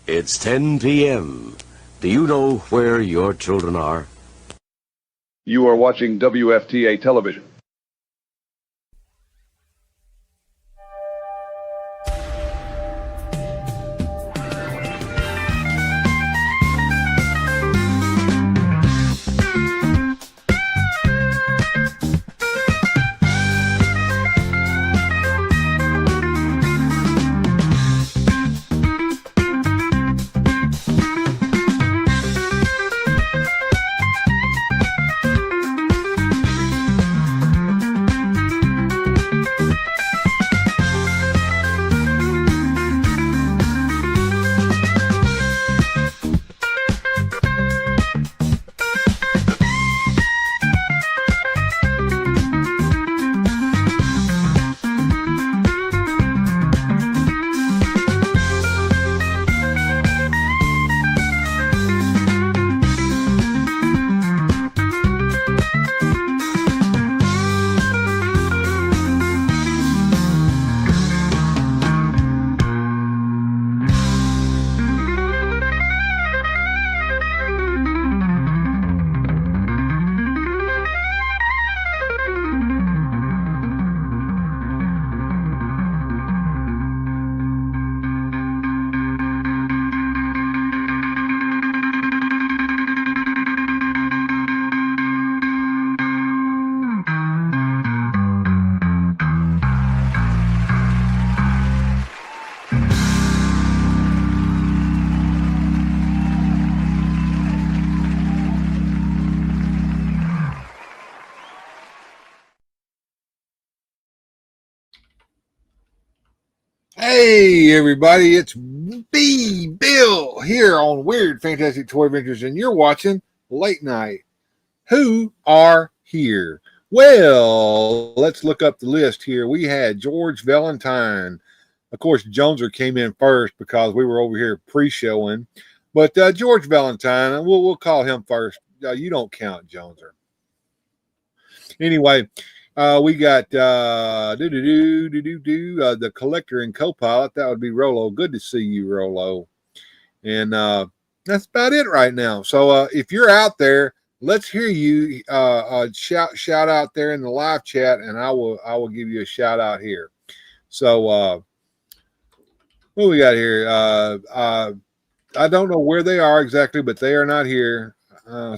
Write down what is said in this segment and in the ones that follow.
It's 10 p.m. Do you know where your children are? You are watching WFTA television. Hey everybody, it's B Bill here on Weird Fantastic Toy Adventures, and you're watching Late Night. Who are here? Well, let's look up the list here. We had George Valentine. Of course, Jonezer came in first because we were over here pre-showing. But George Valentine, we'll call him first. You don't count, Jonezer. Anyway, we got the collector and co-pilot. That would be Rolo. Good to see you, Rolo. And that's about it right now. So if you're out there, let's hear you shout out there in the live chat, and I will give you a shout out here. So what we got here? I don't know where they are exactly, but they are not here.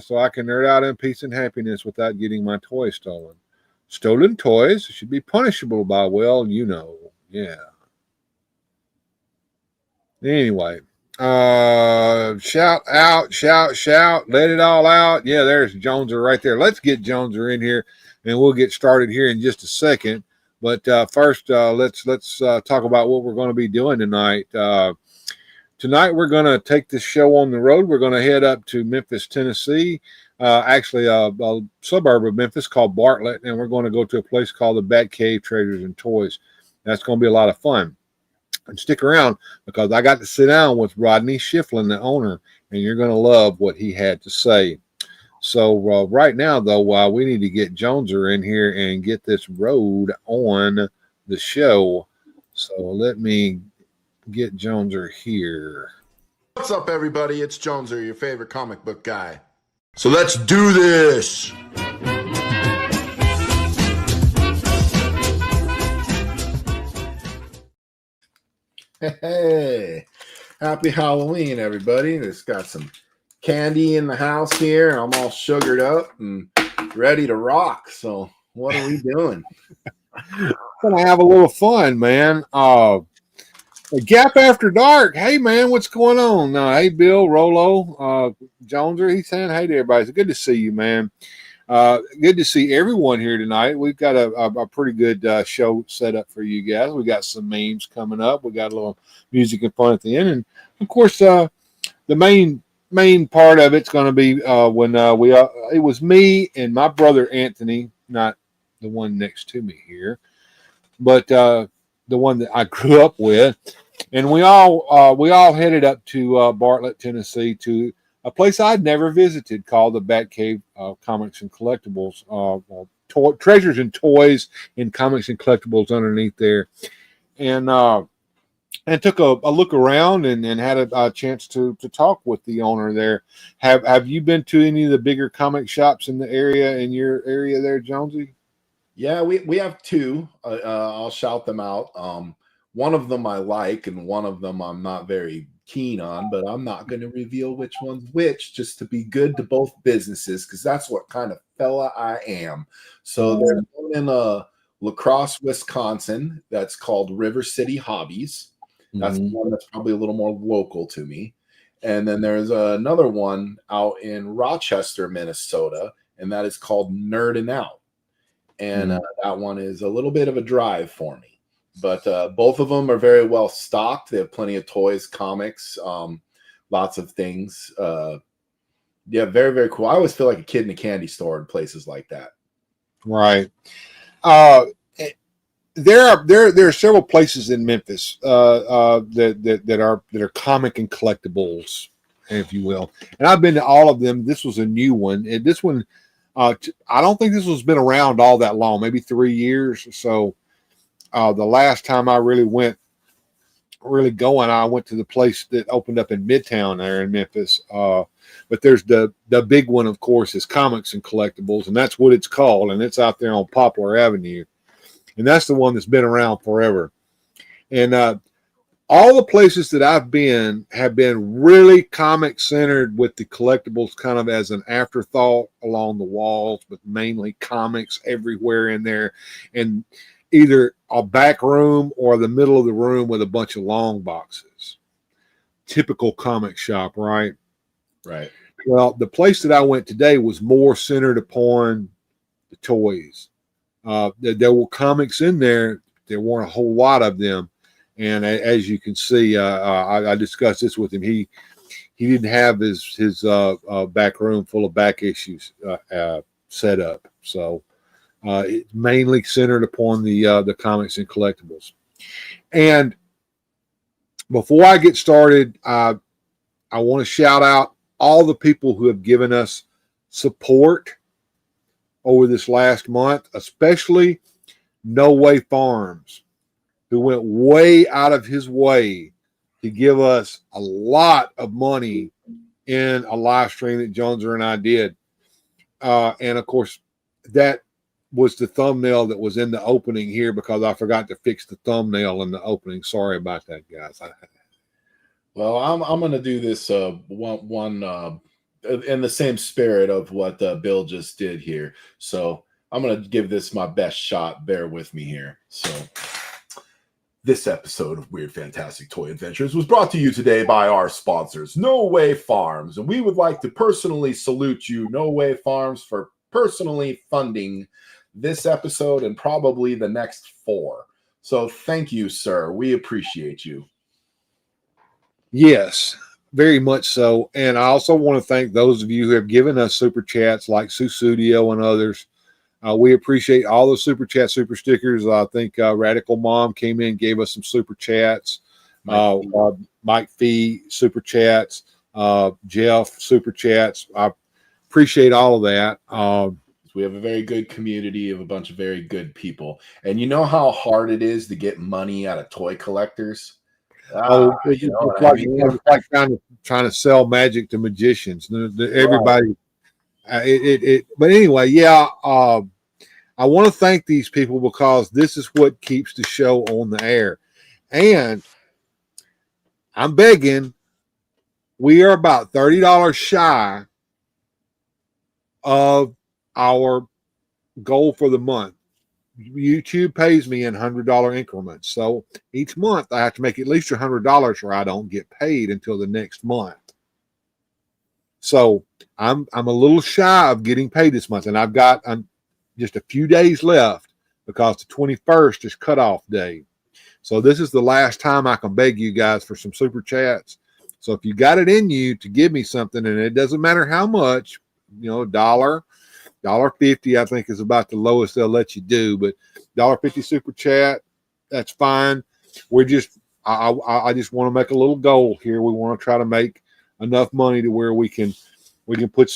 So I can nerd out in peace and happiness without getting my toys stolen. Stolen toys should be punishable by, well, you know. Yeah. Anyway, shout out, shout, let it all out. Yeah, there's Jonezer right there. Let's get Jonezer in here, and we'll get started here in just a second. But first, let's talk about what we're going to be doing tonight. Tonight, we're going to take this show on the road. We're going to head up to Memphis, Tennessee, actually a suburb of Memphis called Bartlett, and we're going to go to a place called the Batcave Treasures and Toys. That's going to be a lot of fun. And stick around, because I got to sit down with Rodney Schifflin, the owner, and you're going to love what he had to say. So right now, though, we need to get Jonezer in here and get this road on the show. So let me get Jonezer here. What's up, everybody? It's Jonezer, your favorite comic book guy. So let's do this! Hey, happy Halloween, everybody. Just got some candy in the house here. I'm all sugared up and ready to rock. So what are we doing? Gonna have a little fun, man. A Gap After Dark. Hey, man, what's going on? Hey, Bill, Rolo, Jonezer. He's saying hey to everybody. It's good to see you, man. Good to see everyone here tonight. We've got a pretty good show set up for you guys. We got some memes coming up. We got a little music and fun at the end, and of course, the main part of it's going to be when it was me and my brother Anthony, not the one next to me here, but the one that I grew up with, and we all headed up to Bartlett, Tennessee, to a place I'd never visited called the Batcave Comics and Collectibles, Treasures and Toys and Comics and Collectibles underneath there, and took a look around and had a chance to talk with the owner there. Have you been to any of the bigger comic shops in the area, in your area there, Jonesy? Yeah, we have two. I'll shout them out. One of them I like, and one of them I'm not very keen on, but I'm not going to reveal which one's which, just to be good to both businesses, because that's what kind of fella I am. So there's one in La Crosse, Wisconsin, that's called River City Hobbies. That's the one that's probably a little more local to me. And then there's another one out in Rochester, Minnesota, and that is called Nerdin' Out. And that one is a little bit of a drive for me. But both of them are very well stocked. They have plenty of toys, comics, lots of things. Yeah, very, very cool. I always feel like a kid in a candy store in places like that. Right. There are several places in Memphis that are comic and collectibles, if you will. And I've been to all of them. This was a new one. And this one, I don't think this has been around all that long, maybe 3 years or so. The last time I really went I went to the place that opened up in Midtown there in Memphis. But there's the big one, of course, is Comics and Collectibles, and that's what it's called, and it's out there on Poplar Avenue. And that's the one that's been around forever. And all the places that I've been have been really comic centered, with the collectibles kind of as an afterthought along the walls, but mainly comics everywhere in there. And either a back room or the middle of the room with a bunch of long boxes. Typical comic shop, right? Right. Well, the place that I went today was more centered upon the toys. There were comics in there. There weren't a whole lot of them. And as you can see, I discussed this with him. He didn't have his back room full of back issues set up. So it's mainly centered upon the comics and collectibles. And before I get started, I want to shout out all the people who have given us support over this last month, especially No Way Farms, who went way out of his way to give us a lot of money in a live stream that Jonezer and I did. And of course, that was the thumbnail that was in the opening here, because I forgot to fix the thumbnail in the opening. Sorry about that, guys. Well, I'm going to do this one in the same spirit of what Bill just did here. So I'm going to give this my best shot. Bear with me here. So this episode of Weird Fantastic Toy Adventures was brought to you today by our sponsors, No Way Farms. And we would like to personally salute you, No Way Farms, for personally funding this episode and probably the next 4. So thank you, sir. We appreciate you. Yes, very much so. And I also want to thank those of you who have given us super chats like Susudio and others. We appreciate all the super chat, super stickers. I think Radical Mom came in, gave us some super chats. Mike Fee, super chats. Jeff, super chats. appreciate all of that. We have a very good community of a bunch of very good people. And you know how hard it is to get money out of toy collectors? You know what I mean? It's like trying to sell magic to magicians. Everybody, but anyway, yeah. I want to thank these people because this is what keeps the show on the air. And I'm begging, we are about $30 shy of our goal for the month. YouTube pays me in $100 increments. So each month I have to make at least $100 or I don't get paid until the next month. So I'm a little shy of getting paid this month, and I'm just a few days left because the 21st is cutoff day. So this is the last time I can beg you guys for some super chats. So if you got it in you to give me something, and it doesn't matter how much, you know, $1.50 I think is about the lowest they'll let you do, but $1.50 super chat, that's fine. We're just I just want to make a little goal here. We want to try to make enough money to where we can put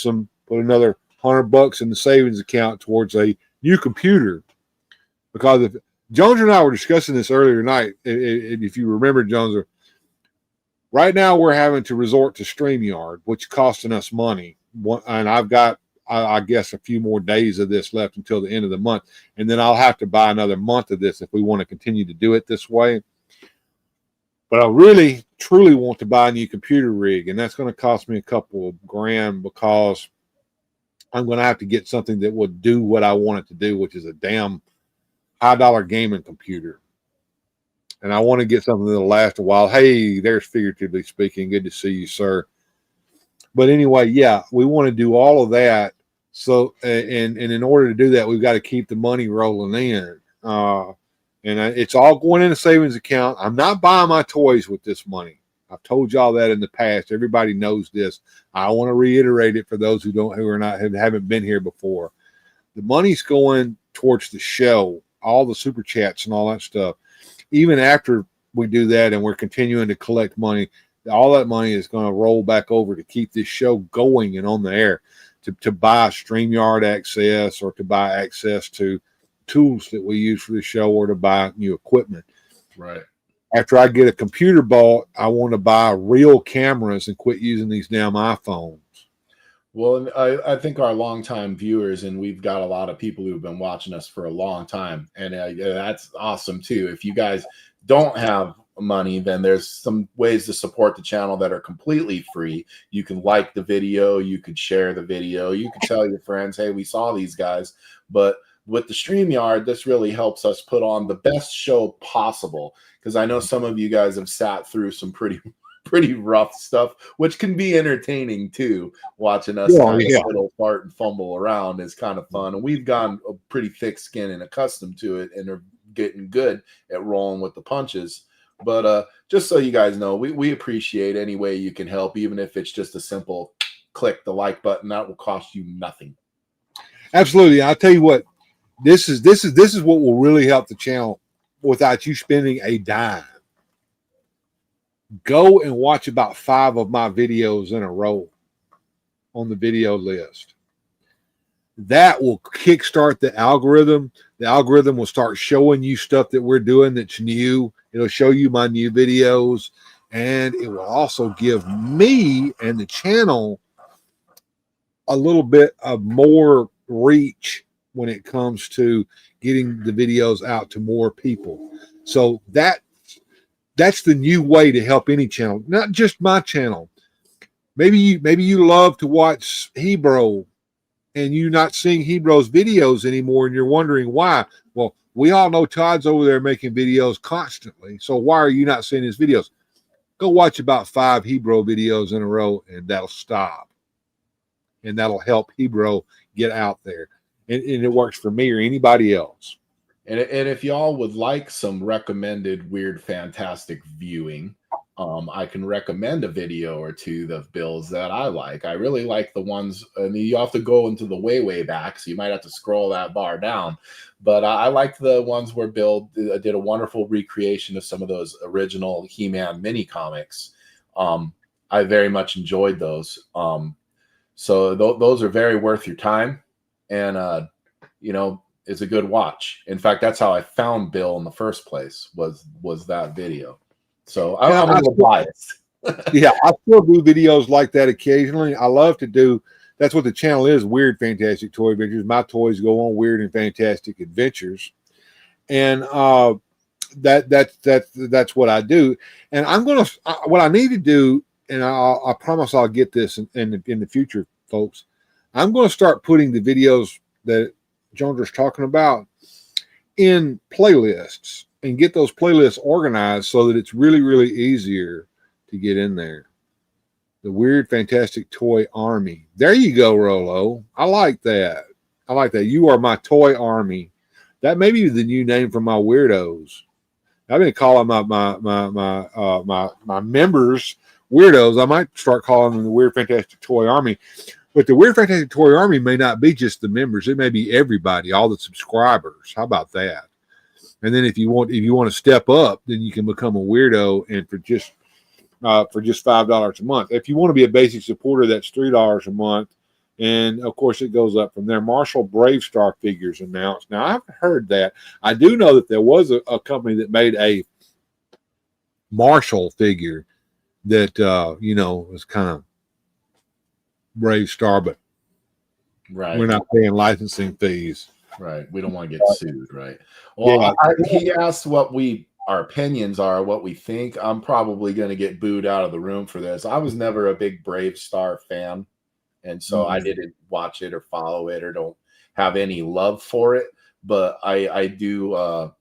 another $100 in the savings account towards a new computer. Because if Jonezer and I were discussing this earlier tonight, if you remember, Jonezer, right now we're having to resort to StreamYard, which is costing us money. And I've got, I guess, a few more days of this left until the end of the month. And then I'll have to buy another month of this if we want to continue to do it this way. But I really, truly want to buy a new computer rig, and that's going to cost me a couple of grand because I'm going to have to get something that would do what I want it to do, which is a damn high-dollar gaming computer. And I want to get something that'll last a while. Hey, there's figuratively speaking. Good to see you, sir. But anyway, yeah, we want to do all of that. So, and in order to do that, we've got to keep the money rolling in. And it's all going in a savings account. I'm not buying my toys with this money. I've told y'all that in the past. Everybody knows this. I want to reiterate it for those who haven't been here before. The money's going towards the show, all the super chats and all that stuff. Even after we do that and we're continuing to collect money, all that money is going to roll back over to keep this show going and on the air, to buy StreamYard access or to buy access to tools that we use for the show or to buy new equipment. Right. After I get a computer bought, I want to buy real cameras and quit using these damn iPhones. Well, I think our longtime viewers, and we've got a lot of people who've been watching us for a long time, and that's awesome too. If you guys don't have money, then there's some ways to support the channel that are completely free. You can like the video, you could share the video, you could tell your friends, hey, we saw these guys. But with the StreamYard, this really helps us put on the best show possible, because I know some of you guys have sat through some pretty rough stuff, which can be entertaining too. Watching us fiddle, fart, and fumble around is kind of fun, and we've gotten a pretty thick skin and accustomed to it, and are getting good at rolling with the punches. But just so you guys know, we appreciate any way you can help, even if it's just a simple click the like button. That will cost you nothing. Absolutely. I'll tell you what, this is what will really help the channel without you spending a dime. Go and watch about 5 of my videos in a row on the video list. That will kickstart the algorithm. The algorithm will start showing you stuff that we're doing that's new. It'll show you my new videos, and it will also give me and the channel a little bit of more reach when it comes to getting the videos out to more people. So that's the new way to help any channel, not just my channel. Maybe you love to watch Hebro and you're not seeing Hebro's videos anymore and you're wondering why. Well, we all know Todd's over there making videos constantly. So why are you not seeing his videos? Go watch about 5 Hebro videos in a row and that'll stop. And that'll help Hebro get out there. And it works for me or anybody else. And if y'all would like some recommended weird, fantastic viewing, I can recommend a video or two of Bill's that I like. I really like the ones, I mean, you have to go into the way back, so you might have to scroll that bar down. But I like the ones where Bill did a wonderful recreation of some of those original He-Man mini comics. I very much enjoyed those. So those are very worth your time, and you know, it's a good watch. In fact, that's how I found Bill in the first place, was that video. So I'm a little biased. Yeah, I still do videos like that occasionally. I love to do. That's what the channel is, Weird Fantastic Toy Adventures. My toys go on weird and fantastic adventures, and that's what I do. And I'm gonna what I need to do, and I promise I'll get this in the future, folks. I'm going to start putting the videos that Jonezer's talking about in playlists and get those playlists organized so that it's really, really easier to get in there. The Weird Fantastic Toy Army. There you go, Rolo. I like that. I like that. You are my toy army. That may be the new name for my weirdos. I've been calling my members weirdos. I might start calling them the Weird Fantastic Toy Army. But the Weird Fantastic Toy Army may not be just the members. It may be everybody, all the subscribers. How about that? And then if you want to step up, then you can become a weirdo, and for just $5 a month. If you want to be a basic supporter, that's $3 a month. And of course, it goes up from there. Marshall Brave Star figures announced. Now, I've heard that. I do know that there was a company that made a Marshall figure that was kind of Brave Star, but right, we're not paying licensing fees. Right, we don't want to get sued, right? Well, yeah. He asked what our opinions are, what we think. I'm probably going to get booed out of the room for this. I was never a big Brave Star fan, and so I didn't watch it or follow it or don't have any love for it. But I do.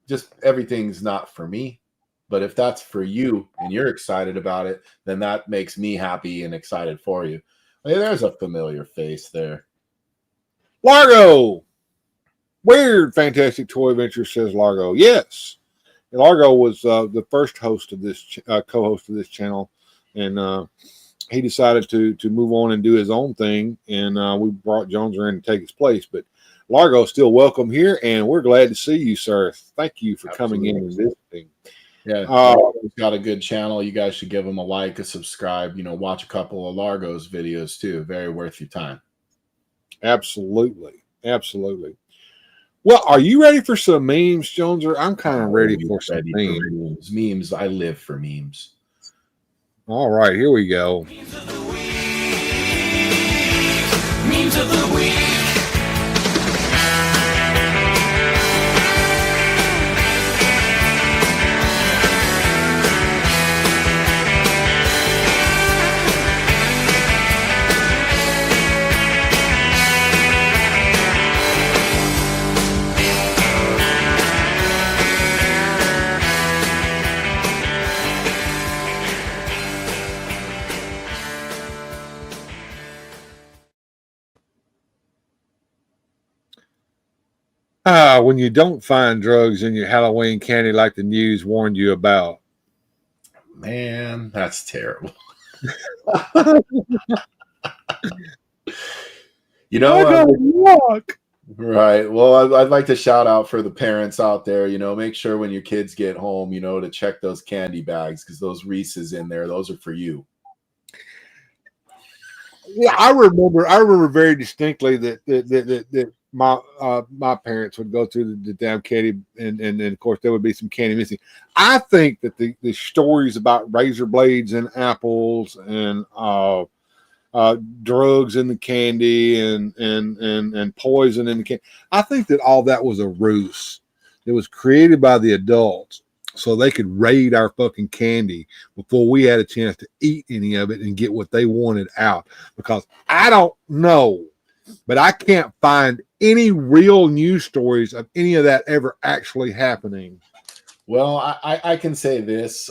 Just everything's not for me. But if that's for you and you're excited about it, then that makes me happy and excited for you. Hey, there's a familiar face there. Largo. Weird Fantastic Toy Adventure, says Largo. Yes. And Largo was the first host of this, co-host of this channel. And he decided to move on and do his own thing. And we brought Jonezer in to take his place. But Largo is still welcome here. And we're glad to see you, sir. Thank you for coming in and visiting. Yeah, he's got a good channel. You guys should give him a like, a subscribe. Watch a couple of Largo's videos too. Very worth your time. Absolutely, absolutely. Well, are you ready for some memes, Jonezer? I'm kind of ready for some memes. Memes. I live for memes. All right, here we go. Memes of the week. Memes of the week. When you don't find drugs in your Halloween candy like the news warned you about. Man, that's terrible. Right. Well, I'd like to shout out for the parents out there. Make sure when your kids get home, to check those candy bags, because those Reese's in there, those are for you. Yeah, I remember very distinctly that my parents would go through the damn candy, and of course there would be some candy missing. I think that the stories about razor blades and apples and drugs in the candy and poison in the candy, I think that all that was a ruse. It was created by the adults so they could raid our fucking candy before we had a chance to eat any of it and get what they wanted out. Because I don't know, but I can't find any real news stories of any of that ever actually happening. Well, I can say this.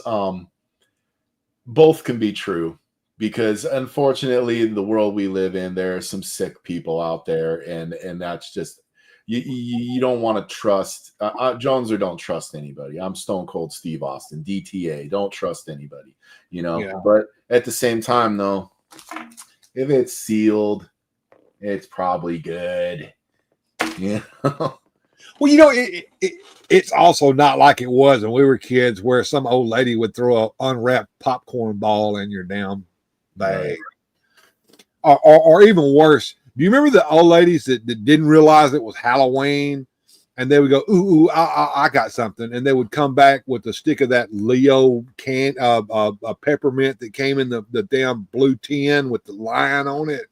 Both can be true, because unfortunately in the world we live in, there are some sick people out there, and that's just, you don't want to trust. Jonezer don't trust anybody. I'm Stone Cold Steve Austin, DTA. Don't trust anybody, Yeah. But at the same time, though, if it's sealed, it's probably good. Yeah. Well, it's also not like it was when we were kids, where some old lady would throw an unwrapped popcorn ball in your damn bag. or even worse. Do you remember the old ladies that didn't realize it was Halloween, and they would go, "Ooh, I got something," and they would come back with a stick of that Leo a peppermint that came in the damn blue tin with the lion on it,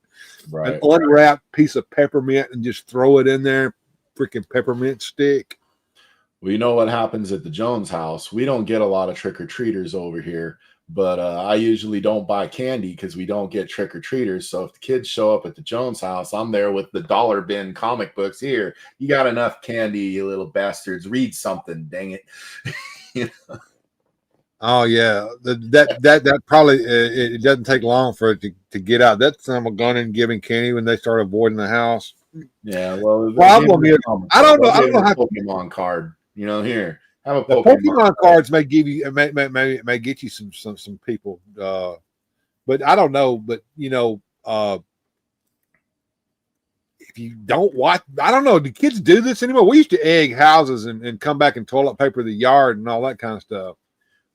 an unwrapped piece of peppermint, and just throw it in there, freaking peppermint stick. Well, you know what happens at the Jones house? We don't get a lot of trick-or-treaters over here, but I usually don't buy candy because we don't get trick-or-treaters. So if the kids show up at the Jones house, I'm there with the dollar bin comic books. Here, you got enough candy, you little bastards. Read something, dang it. You know? Oh yeah, that probably it doesn't take long for it to get out. That's some gun and giving candy when they start avoiding the house. Yeah, well, Problem is, I don't know how Pokemon card. You know, here, have a the Pokemon cards may give you may get you some people, but I don't know. But you know, if you don't watch, I don't know. Do kids do this anymore? We used to egg houses and come back and toilet paper the yard and all that kind of stuff.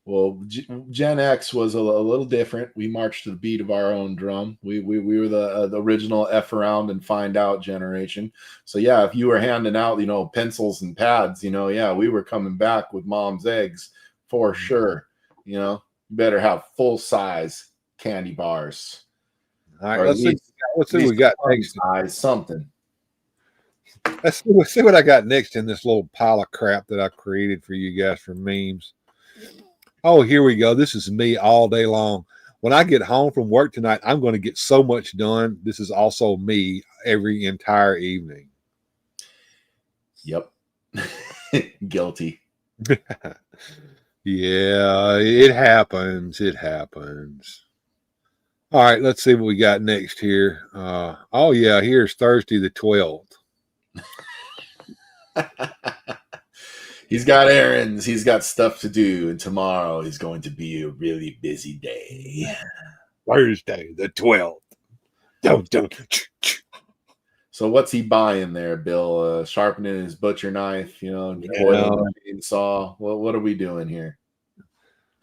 Well, Gen X was a little different. We marched to the beat of our own drum. We were the original F around and find out generation. So yeah, if you were handing out, you know, pencils and pads, you know, yeah, we were coming back with mom's eggs for sure. You know, you better have full size candy bars. All right, let's see what we got next. Size something. Let's see what I got next in this little pile of crap that I created for you guys for memes. Oh, here we go. This is me all day long. When I get home from work tonight, I'm going to get so much done. This is also me every entire evening. Yep. Guilty. Yeah, it happens. It happens. All right, let's see what we got next here. Oh, yeah, here's Thursday the 12th. He's got errands. He's got stuff to do. And tomorrow is going to be a really busy day. Thursday, the 12th. Don't. So what's he buying there, Bill? Sharpening his butcher knife, you know, chainsaw. Well, what are we doing here?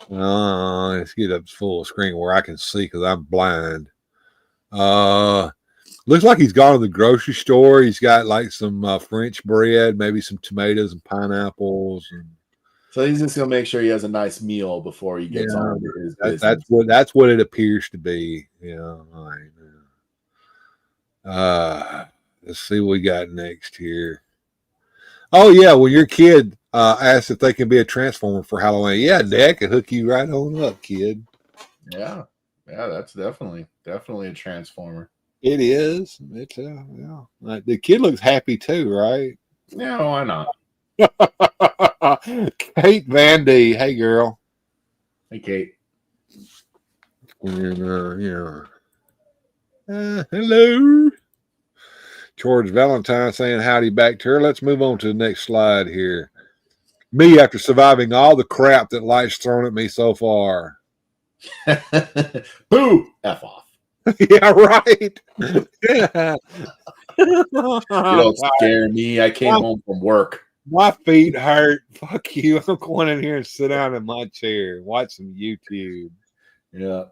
Let's get up full screen where I can see because I'm blind. Looks like he's gone to the grocery store. He's got like some French bread, maybe some tomatoes and pineapples. So he's just gonna make sure he has a nice meal before he gets on with his business. That's what it appears to be. Yeah. All right. Let's see what we got next here. Oh yeah, well your kid asked if they can be a transformer for Halloween. Yeah, Dad can hook you right on up, kid. Yeah, that's definitely a transformer. It is. It's yeah. Like, the kid looks happy too, right? Yeah, why not? Kate Vandy, hey girl. Hey Kate. And hello. George Valentine saying howdy back to her. Let's move on to the next slide here. Me after surviving all the crap that life's thrown at me so far. Boo! F off. Yeah, right. Yeah. You don't scare me. I came home from work. My feet hurt. Fuck you. I'm going in here and sit down in my chair and watch some YouTube. Yeah.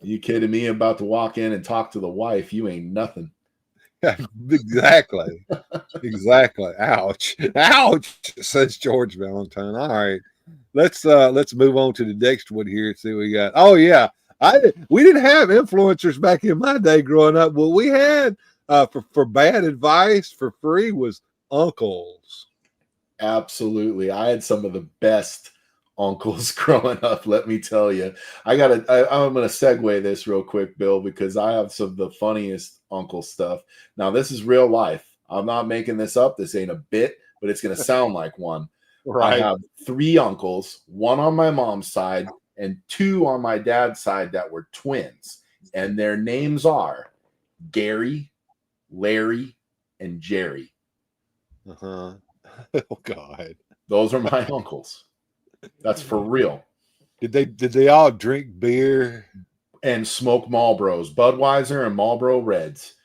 You kidding me? About to walk in and talk to the wife. You ain't nothing. Exactly. Exactly. Ouch. Ouch, says George Valentine. All right. Let's move on to the next one here and see what we got. Oh yeah. We didn't have influencers back in my day growing up. What we had for bad advice for free was uncles. Absolutely. I had some of the best uncles growing up, let me tell you. I'm going to segue this real quick, Bill, because I have some of the funniest uncle stuff. Now, this is real life. I'm not making this up. This ain't a bit, but it's going to sound like one. Right. I have 3 uncles, one on my mom's side and 2 on my dad's side that were twins. And their names are Gary, Larry, and Jerry. Uh-huh. Oh God. Those are my uncles. That's for real. Did they all drink beer and smoke Marlboros, Budweiser and Marlboro Reds?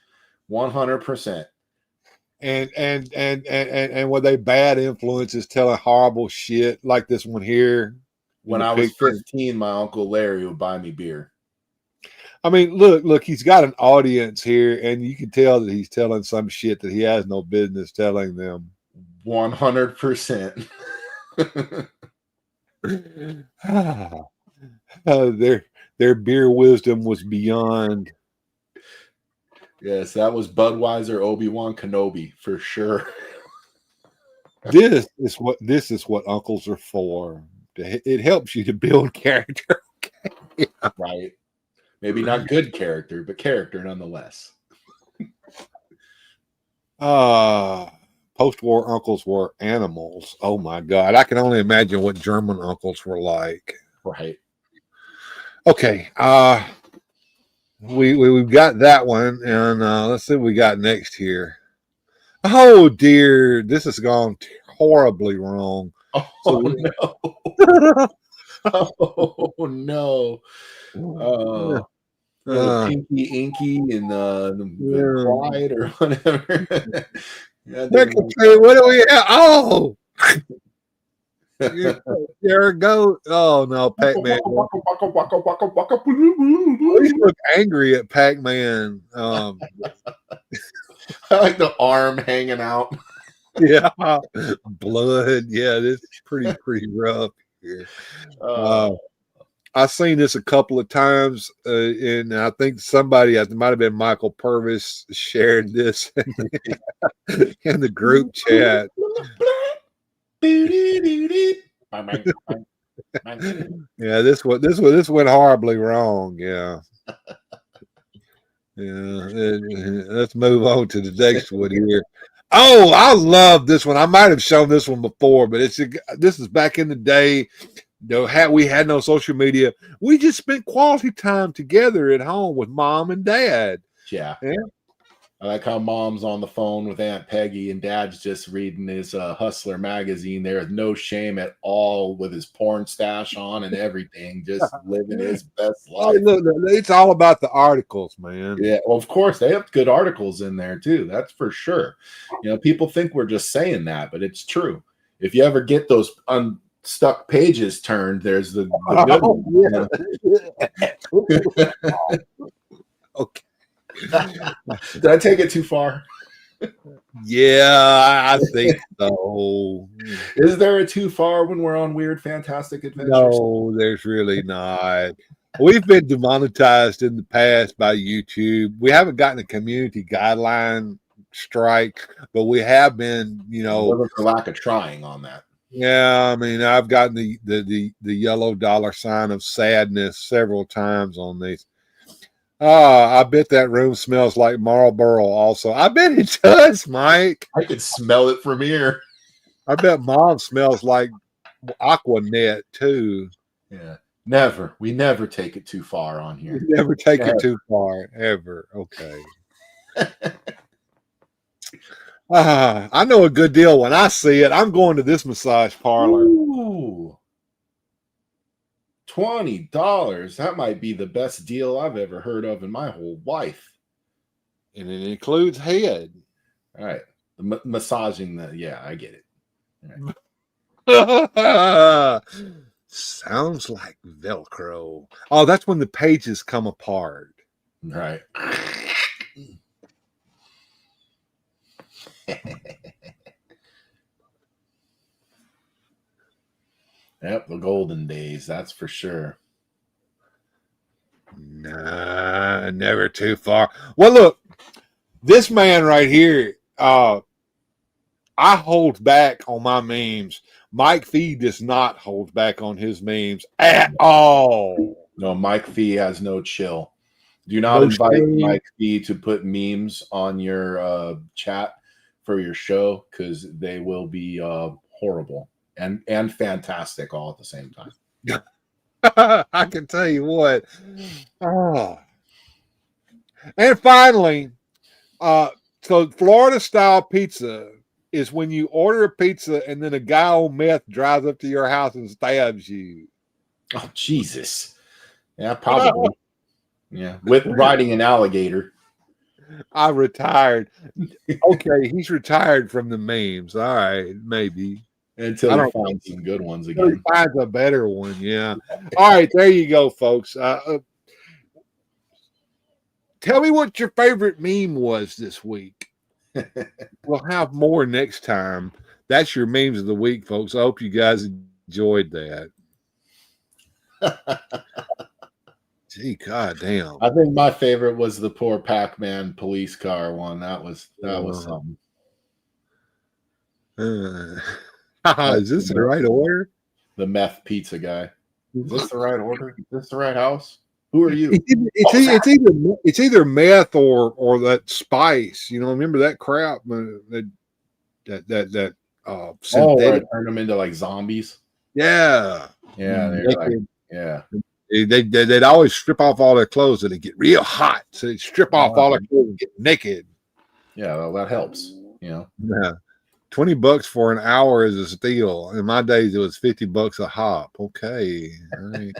100%. And were they bad influences telling horrible shit like this one here? When I was 15, my Uncle Larry would buy me beer. I mean, look, he's got an audience here, and you can tell that he's telling some shit that he has no business telling them. 100%. Their beer wisdom was beyond. Yes, that was Budweiser Obi-Wan Kenobi for sure. This is what uncles are for. It helps you to build character. Right. Maybe not good character, but character nonetheless. Post-war uncles were animals. Oh my God. I can only imagine what German uncles were like. Right. Okay. We've got that one, and let's see what we got next here. Oh dear, this has gone horribly wrong. Oh no. Oh no. The Pinky Inky and the Pride or whatever. What do we have? Oh, there it goes. Oh no, Pac-Man. Please look angry at Pac-Man. I like the arm hanging out. Yeah, blood. Yeah, this is pretty rough here. I've seen this a couple of times, and I think somebody, it might have been Michael Purvis, shared this in the group chat. Yeah, this went horribly wrong. Yeah. Let's move on to the next one here. Oh, I love this one. I might have shown this one before, but this is back in the day. We had no social media. We just spent quality time together at home with mom and dad. Yeah. I like how mom's on the phone with Aunt Peggy and dad's just reading his Hustler magazine. There's no shame at all with his porn stash on and everything, just living his best life. Look, it's all about the articles, man. Yeah, well, of course, they have good articles in there too. That's for sure. People think we're just saying that, but it's true. If you ever get those unstuck pages turned, there's the good one. Okay. Did I take it too far? Yeah, I think so. Is there a too far when we're on Weird Fantastic Adventures? No, there's really not. We've been demonetized in the past by YouTube. We haven't gotten a community guideline strike, but we have been, for lack of trying on that. Yeah, I mean, I've gotten the yellow dollar sign of sadness several times on these. I bet that room smells like Marlboro also. I bet it does, Mike. I could smell it from here. I bet mom smells like Aquanet too. Yeah. Never. We never take it too far on here. We never take it too far, ever. Okay. I know a good deal when I see it. I'm going to this massage parlor. Ooh. $20. That might be the best deal I've ever heard of in my whole life. And it includes head. All right. Massaging I get it. All right. Sounds like Velcro. Oh, that's when the pages come apart. Right. Yep, the golden days, that's for sure. Nah, never too far. Well, look, this man right here, I hold back on my memes. Mike Fee does not hold back on his memes at all. No, Mike Fee has no chill. Do not invite Mike Fee to put memes on your chat for your show, because they will be horrible and fantastic all at the same time. I can tell you what. Oh. And finally, so Florida style pizza is when you order a pizza and then a guy on meth drives up to your house and stabs you. Oh, Jesus. Yeah, probably. Yeah, with riding an alligator. I retired. Okay, he's retired from the memes. All right, maybe. Until he finds some good ones again. He finds a better one, yeah. All right, there you go, folks. Tell me what your favorite meme was this week. We'll have more next time. That's your memes of the week, folks. I hope you guys enjoyed that. Gee, goddamn. I think my favorite was the poor Pac-Man police car one. That was something. Is this the right order? The meth pizza guy. Is this the right order? Is this the right house? Who are you? It's either meth or that spice. You know, remember that crap that synthetic. Turn them into like zombies. Yeah, They'd always strip off all their clothes and they get real hot. So they strip off all their clothes and get naked. Yeah, well, that helps. You know. Yeah. $20 for an hour is a steal. In my days, it was $50 a hop. Okay. All right.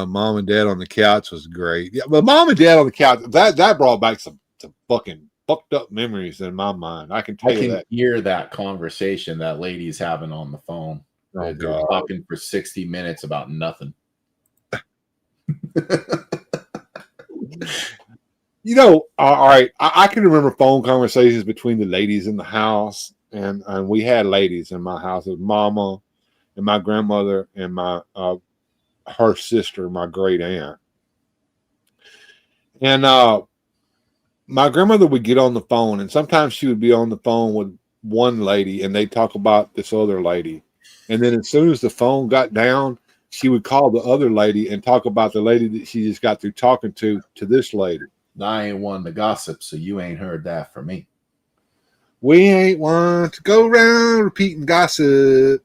Mom and Dad on the couch was great. Yeah, but Mom and Dad on the couch, that brought back some fucking fucked up memories in my mind. I can tell you that. Hear that conversation that lady's having on the phone. Oh, They're talking for 60 minutes about nothing. You know, all right, I can remember phone conversations between the ladies in the house, and we had ladies in my house. It was Mama and my grandmother and my her sister, my great aunt. And my grandmother would get on the phone, and sometimes she would be on the phone with one lady, and they'd talk about this other lady. And then as soon as the phone got down, she would call the other lady and talk about the lady that she just got through talking to this lady. I ain't one to gossip, so you ain't heard that from me. We ain't one to go around repeating gossip.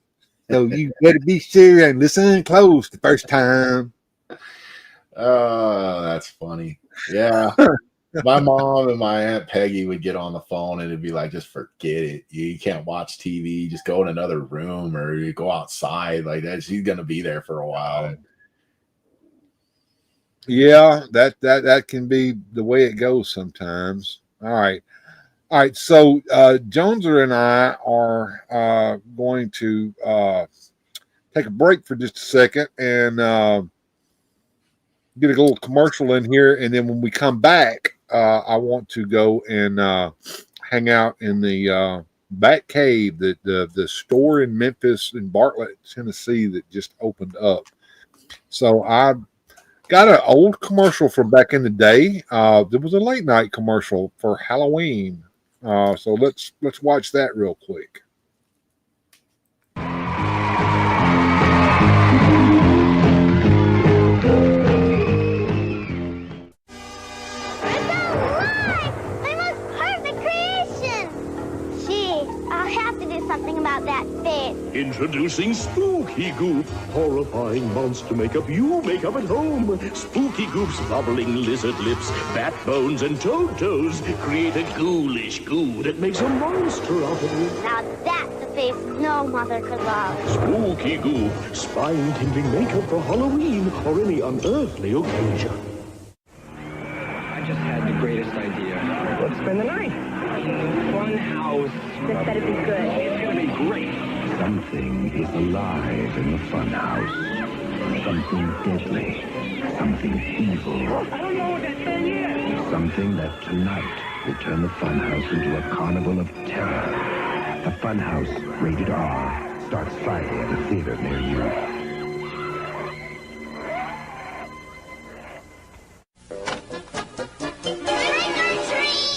So you better be sure and listen close the first time. Oh, that's funny. Yeah. My mom and my Aunt Peggy would get on the phone and it'd be like, just forget it. You can't watch TV. Just go in another room or you go outside like that. She's going to be there for a while. Yeah, that can be the way it goes sometimes. All right. So Jonezer and I are going to take a break for just a second and get a little commercial in here. And then when we come back, I want to go and hang out in the Batcave, the store in Memphis and Bartlett, Tennessee that just opened up. So I got an old commercial from back in the day. There was a late night commercial for Halloween. So let's watch that real quick. Something about that face. Introducing Spooky Goop, horrifying monster makeup you make up at home. Spooky Goop's bubbling lizard lips, bat bones, and toad toes create a ghoulish goo that makes a monster out of you. Now that's the face no mother could love. Spooky Goop, spine-tingling makeup for Halloween or any unearthly occasion. I just had the greatest idea. Let's spend the night in the fun house. This better be good. It's gonna be great. Something is alive in the fun house. Something deadly. Something evil. I don't know what that thing is. Something that tonight will turn the fun house into a carnival of terror. The Fun House, rated R, starts Friday at a theater near you.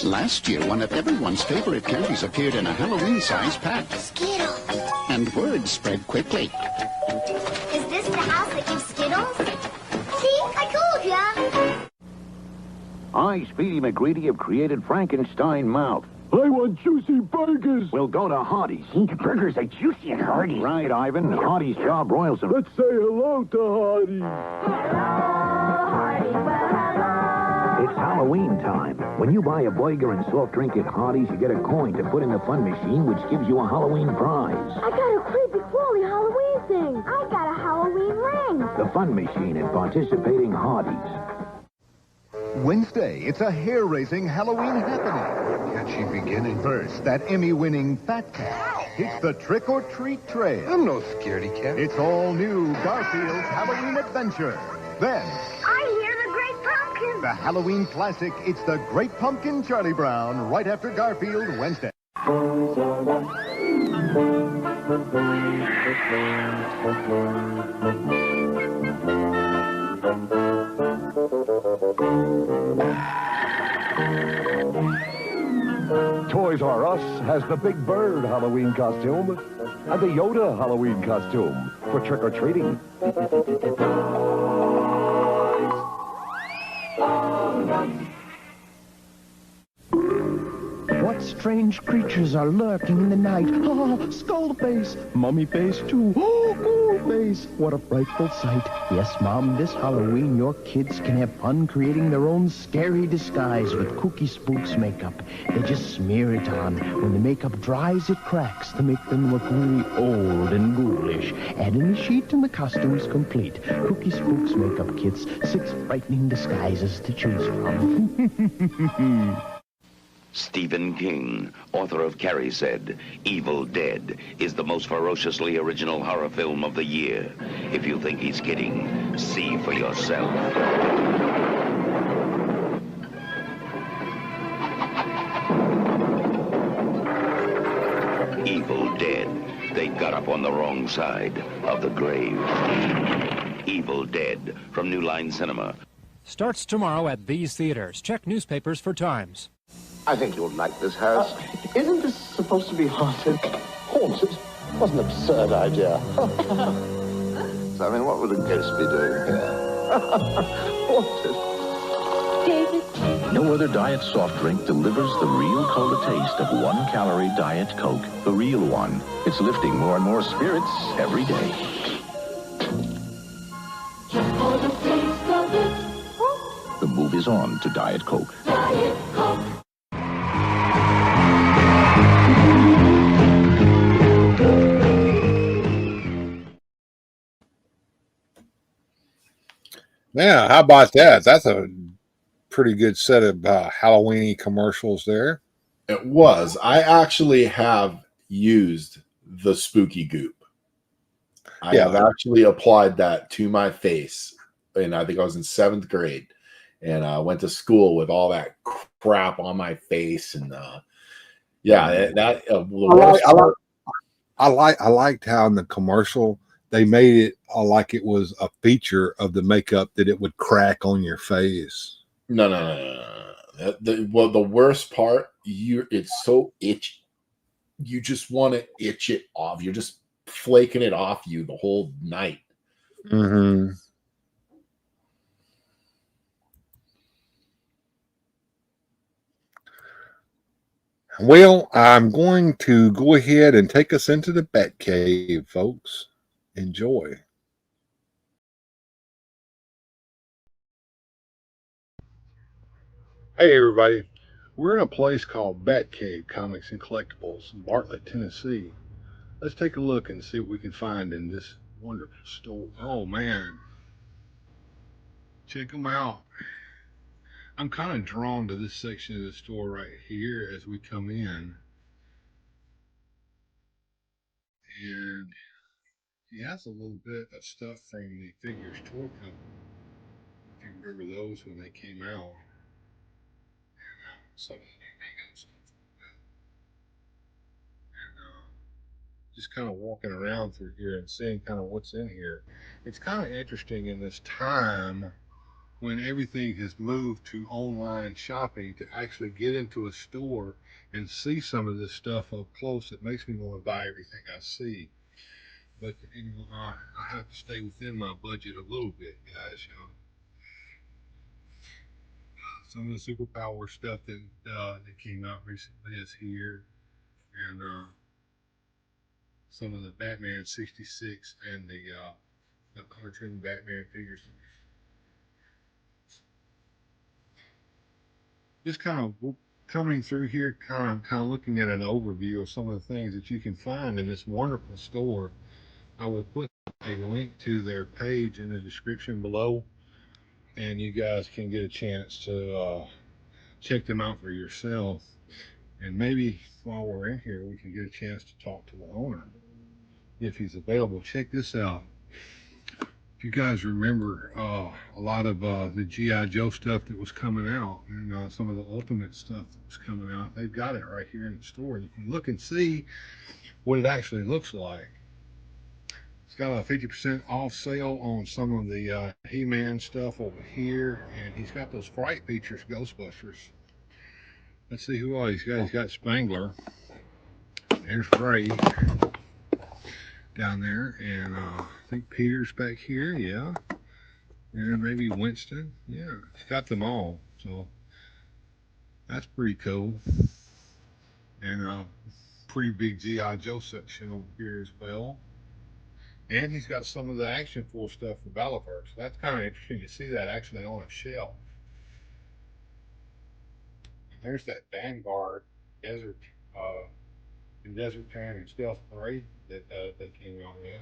Last year, one of everyone's favorite candies appeared in a Halloween-sized pack. Skittles. And word spread quickly. Is this the house that gives Skittles? See, I told ya. I, Speedy McGreedy, have created Frankenstein Mouth. I want juicy burgers. We'll go to Hardee's. The burgers are juicy and hearty. Right, Ivan. Hardee's job broils them. Let's say hello to Hardy. It's Halloween time. When you buy a burger and soft drink at Hardee's, you get a coin to put in the fun machine, which gives you a Halloween prize. I got a creepy crawly Halloween thing. I got a Halloween ring. The fun machine at participating Hardee's. Wednesday, it's a hair-raising Halloween happening. Catchy beginning. First, that Emmy-winning Fat Cat. It's the trick-or-treat trail. I'm no scaredy cat. It's all new Garfield's Halloween Adventure. Then, I hear the great pumpkin The Halloween classic, It's the Great Pumpkin, Charlie Brown, right after Garfield, Wednesday. Toys R Us has the Big Bird Halloween costume and the Yoda Halloween costume for trick-or-treating. What strange creatures are lurking in the night? Oh, skull face, mummy face too. Oh, ghoul face. What a frightful sight. Yes, Mom, this Halloween your kids can have fun creating their own scary disguise with Kooky Spooks makeup. They just smear it on. When the makeup dries, it cracks to make them look really old and ghoulish. Add in the sheet and the costume's complete. Kooky Spooks makeup kits, 6 frightening disguises to choose from. Stephen King, author of Carrie said, Evil Dead is the most ferociously original horror film of the year. If you think he's kidding, see for yourself. Evil Dead. They got up on the wrong side of the grave. Evil Dead from New Line Cinema. Starts tomorrow at these theaters. Check newspapers for times. I think you'll like this house. Isn't this supposed to be haunted? Haunted? What an absurd idea. I mean, what would a ghost be doing here? Haunted. David? No other diet soft drink delivers the real cola taste of 1-calorie Diet Coke. The real one. It's lifting more and more spirits every day. Just for the taste of it. The move is on to Diet Coke. Diet Coke. Yeah, how about that? That's a pretty good set of Halloween-y commercials there. It was. I actually have used the spooky goop. I have actually applied that to my face, and I think I was in 7th grade, and I went to school with all that crap on my face, and I liked how in the commercial they made it like it was a feature of the makeup that it would crack on your face. No. The worst part, it's so itchy. You just want to itch it off. You're just flaking it off you the whole night. Mm-hmm. Well, I'm going to go ahead and take us into the Batcave, folks. Enjoy. Hey, everybody. We're in a place called Batcave Comics and Collectibles in Bartlett, Tennessee. Let's take a look and see what we can find in this wonderful store. Oh, man. Check them out. I'm kind of drawn to this section of the store right here as we come in. And he has a little bit of stuff from the Figures Toy Company. If you remember those when they came out. So, just kind of walking around through here and seeing kind of what's in here. It's kind of interesting in this time when everything has moved to online shopping to actually get into a store and see some of this stuff up close. It makes me want to buy everything I see. But I have to stay within my budget a little bit, guys. Some of the superpower stuff that came out recently is here, and some of the Batman '66 and the cartoon Batman figures. Just kind of coming through here, kind of looking at an overview of some of the things that you can find in this wonderful store. I will put a link to their page in the description below, and you guys can get a chance to check them out for yourself. And maybe while we're in here, we can get a chance to talk to the owner if he's available. Check this out. If you guys remember a lot of the G.I. Joe stuff that was coming out and some of the Ultimate stuff that was coming out, they've got it right here in the store. You can look and see what it actually looks like. It's got a 50% off sale on some of the He-Man stuff over here, and he's got those Fright Features Ghostbusters. Let's see who all he's got. He's got Spangler. There's Ray down there, and I think Peter's back here, yeah. And maybe Winston, yeah. He's got them all, so that's pretty cool. And pretty big G.I. Joe section over here as well. And he's got some of the Action Force stuff for Battleverse. So that's kind of interesting to see that actually on a shelf. There's that Vanguard Desert and Desert Terran and Stealth Parade that came out with.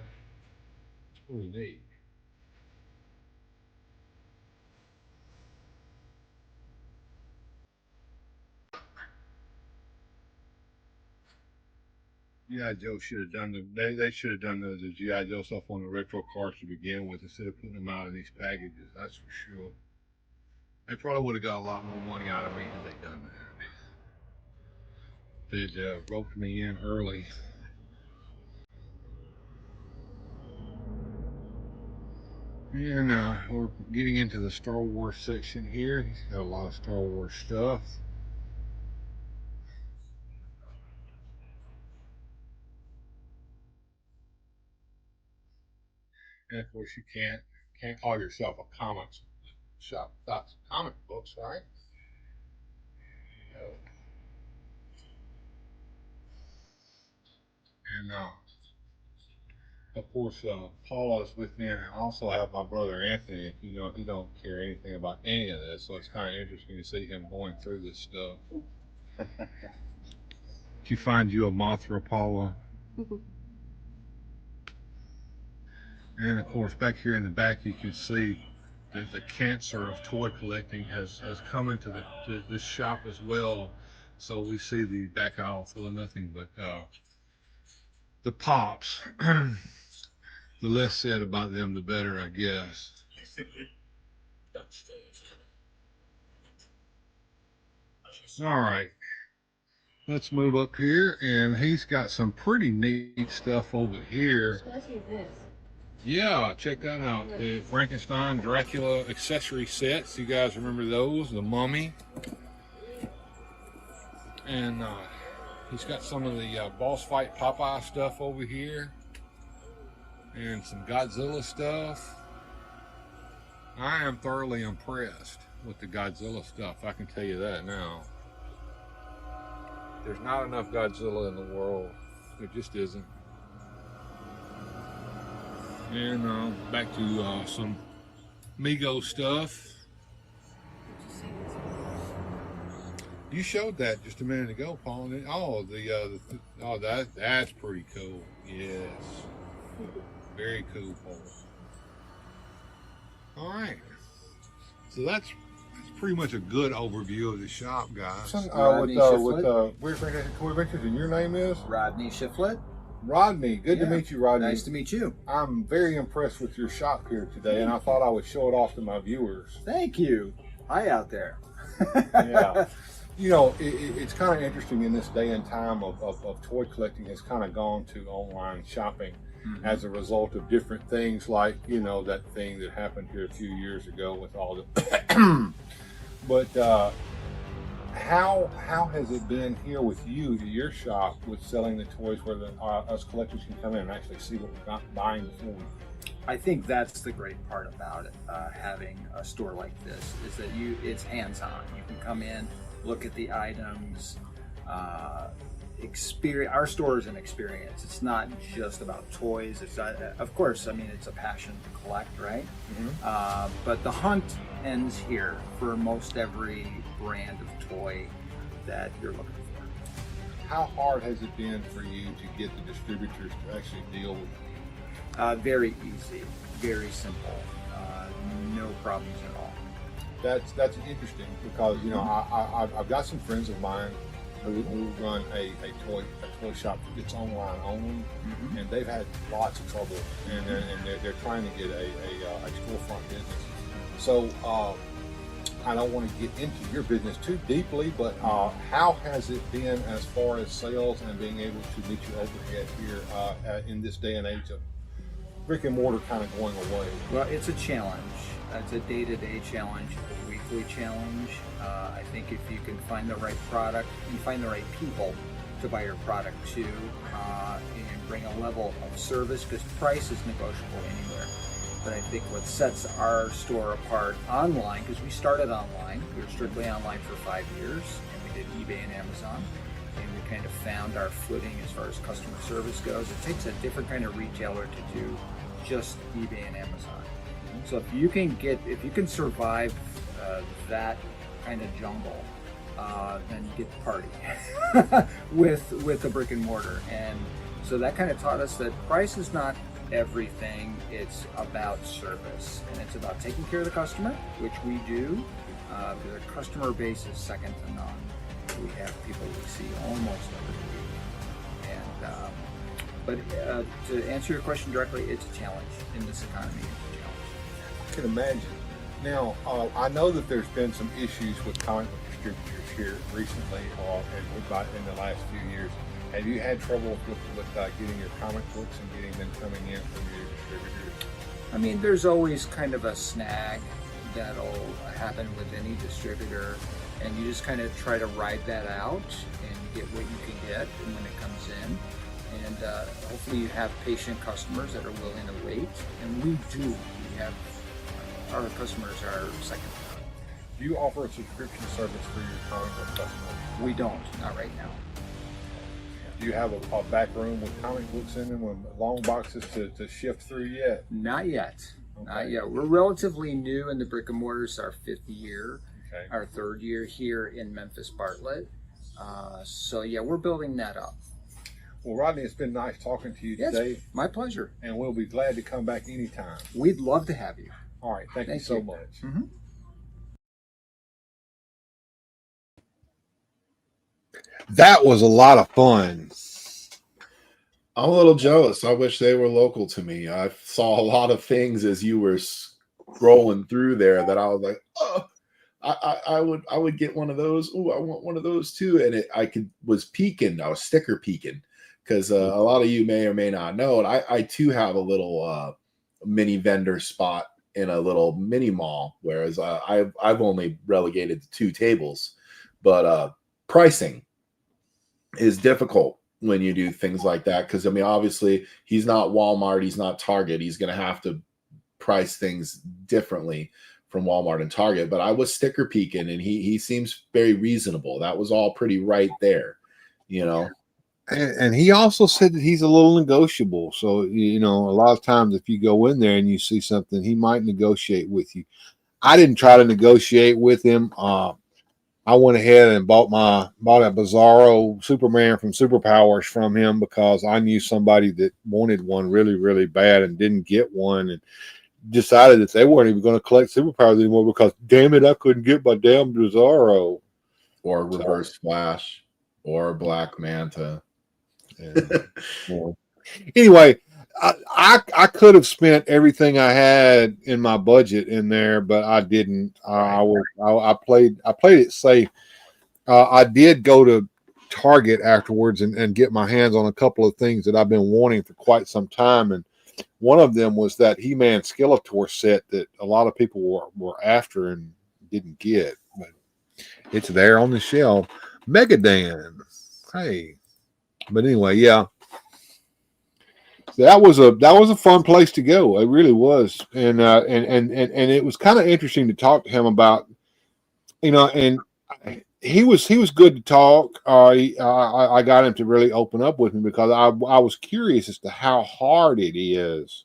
It's pretty neat. G.I. Joe should have done they should have done the G.I. Joe stuff on the retro cards to begin with instead of putting them out in these packages. That's for sure. They probably would have got a lot more money out of me had they done that. They'd roped me in early. And we're getting into the Star Wars section here. He's got a lot of Star Wars stuff. And of course, you can't call yourself a comics shop without some comic books, right? And of course, Paula's with me, and I also have my brother Anthony. You know, he don't care anything about any of this, so it's kind of interesting to see him going through this stuff. Did you find you a Mothra, Paula? And of course, back here in the back, you can see that the cancer of toy collecting has come into this shop as well. So we see the back aisle full of nothing but the pops. The less said about them, the better, I guess. All right, let's move up here, and he's got some pretty neat stuff over here. Yeah, check that out. The Frankenstein, Dracula accessory sets. You guys remember those? The Mummy. And he's got some of the boss fight Popeye stuff over here. And some Godzilla stuff. I am thoroughly impressed with the Godzilla stuff. I can tell you that now. There's not enough Godzilla in the world. There just isn't. And back to some Mego stuff. You showed that just a minute ago, Paul. Oh, that's pretty cool. Yes, very cool, Paul. All right, so that's pretty much a good overview of the shop, guys. Can we mention and your name is Rodney Shiflett. Rodney, good to meet you, Rodney. Nice to meet you. I'm very impressed with your shop here today, and I thought I would show it off to my viewers. Thank you. Hi out there. Yeah. You know, it's kind of interesting in this day and time of toy collecting has kind of gone to online shopping as a result of different things like, you know, that thing that happened here a few years ago with all the... But how has it been here with you, your shop, with selling the toys where us collectors can come in and actually see what we're buying before we... I think that's the great part about it, having a store like this, is that it's hands-on. You can come in, look at the items, experience. Our store is an experience. It's not just about toys. It's not, of course, I mean, it's a passion to collect, right? But the hunt ends here for most every brand of toy that you're looking for. How hard has it been for you to get the distributors to actually deal with it? Very easy, very simple, no problems at all. That's interesting because, you know, I've got some friends of mine who run a toy shop that's online only, and they've had lots of trouble, and they're trying to get a storefront business. So I don't want to get into your business too deeply, but how has it been as far as sales and being able to meet your overhead here in this day and age of brick and mortar kind of going away? Well, it's a challenge. It's a day-to-day challenge, a weekly challenge. I think if you can find the right product and find the right people to buy your product to, and bring a level of service, because price is negotiable anywhere. But I think what sets our store apart online, because we started online, we were strictly online for 5 years, and we did eBay and Amazon, and we kind of found our footing as far as customer service goes. It takes a different kind of retailer to do just eBay and Amazon. So if you can survive that kind of jungle, then you get the party with the brick and mortar. And so that kind of taught us that price is not everything. It's about service, and it's about taking care of the customer, which we do, because our customer base is second to none. We have people we see almost every week. And but to answer your question directly, it's a challenge in this economy. It's a challenge. I can imagine. Now, I know that there's been some issues with comic book distributors here recently, and in the last few years. Have you had trouble with getting your comic books and getting them coming in from your distributors? I mean, there's always kind of a snag that'll happen with any distributor, and you just kind of try to ride that out and get what you can get when it comes in. And hopefully you have patient customers that are willing to wait, and we do. We have, our customers are second to none. Do you offer a subscription service for your comic book customers? We don't, not right now. Do you have a back room with comic books in them with long boxes to shift through yet? Not yet. Okay. Not yet. We're relatively new in the brick and mortar. It's our 5th year, our 3rd year here in Memphis, Bartlett. So yeah, we're building that up. Well, Rodney, it's been nice talking to you today. Yes, my pleasure. And we'll be glad to come back anytime. We'd love to have you. All right. Thank you so much. Mm-hmm. That was a lot of fun. I'm a little jealous. I wish they were local to me. I saw a lot of things as you were scrolling through there that I was like, oh, I would get one of those. Oh, I want one of those too. And was peeking. I was sticker peeking because a lot of you may or may not know. And I too have a little mini vendor spot in a little mini mall, whereas I've only relegated to 2 tables. But pricing is difficult when you do things like that, because I mean, obviously he's not Walmart, he's not Target, he's going to have to price things differently from Walmart and Target. But I was sticker peeking, and he seems very reasonable. That was all pretty right there, you know. And he also said that he's a little negotiable. So, you know, a lot of times if you go in there and you see something, he might negotiate with you. I didn't try to negotiate with him. I went ahead and bought a Bizarro Superman from Superpowers from him because I knew somebody that wanted one really, really bad and didn't get one, and decided that they weren't even going to collect Superpowers anymore because, damn it, I couldn't get my damn Bizarro. Or Reverse Flash or Black Manta. Yeah. Anyway, I could have spent everything I had in my budget in there, but I didn't. I played it safe. I did go to Target afterwards and get my hands on a couple of things that I've been wanting for quite some time, and one of them was that He-Man Skeletor set that a lot of people were after and didn't get, but it's there on the shelf. Megadan, hey, but anyway, yeah. That was a fun place to go. It really was, and it was kind of interesting to talk to him about, you know. And he was good to talk. I got him to really open up with me because I was curious as to how hard it is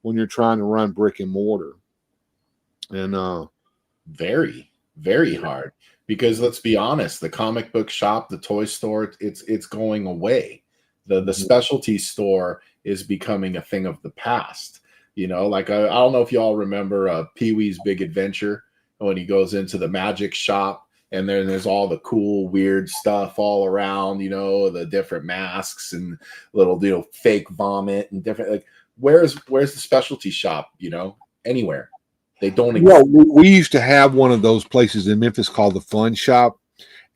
when you're trying to run brick and mortar, and very, very hard. Because let's be honest, the comic book shop, the toy store, it's going away. The specialty store is becoming a thing of the past. You know, like I don't know if you all remember Pee-wee's Big Adventure when he goes into the magic shop and then there's all the cool, weird stuff all around, you know, the different masks and little, you know, fake vomit and different, like, where's the specialty shop, you know, anywhere? They don't exist. Well, we used to have one of those places in Memphis called the Fun Shop,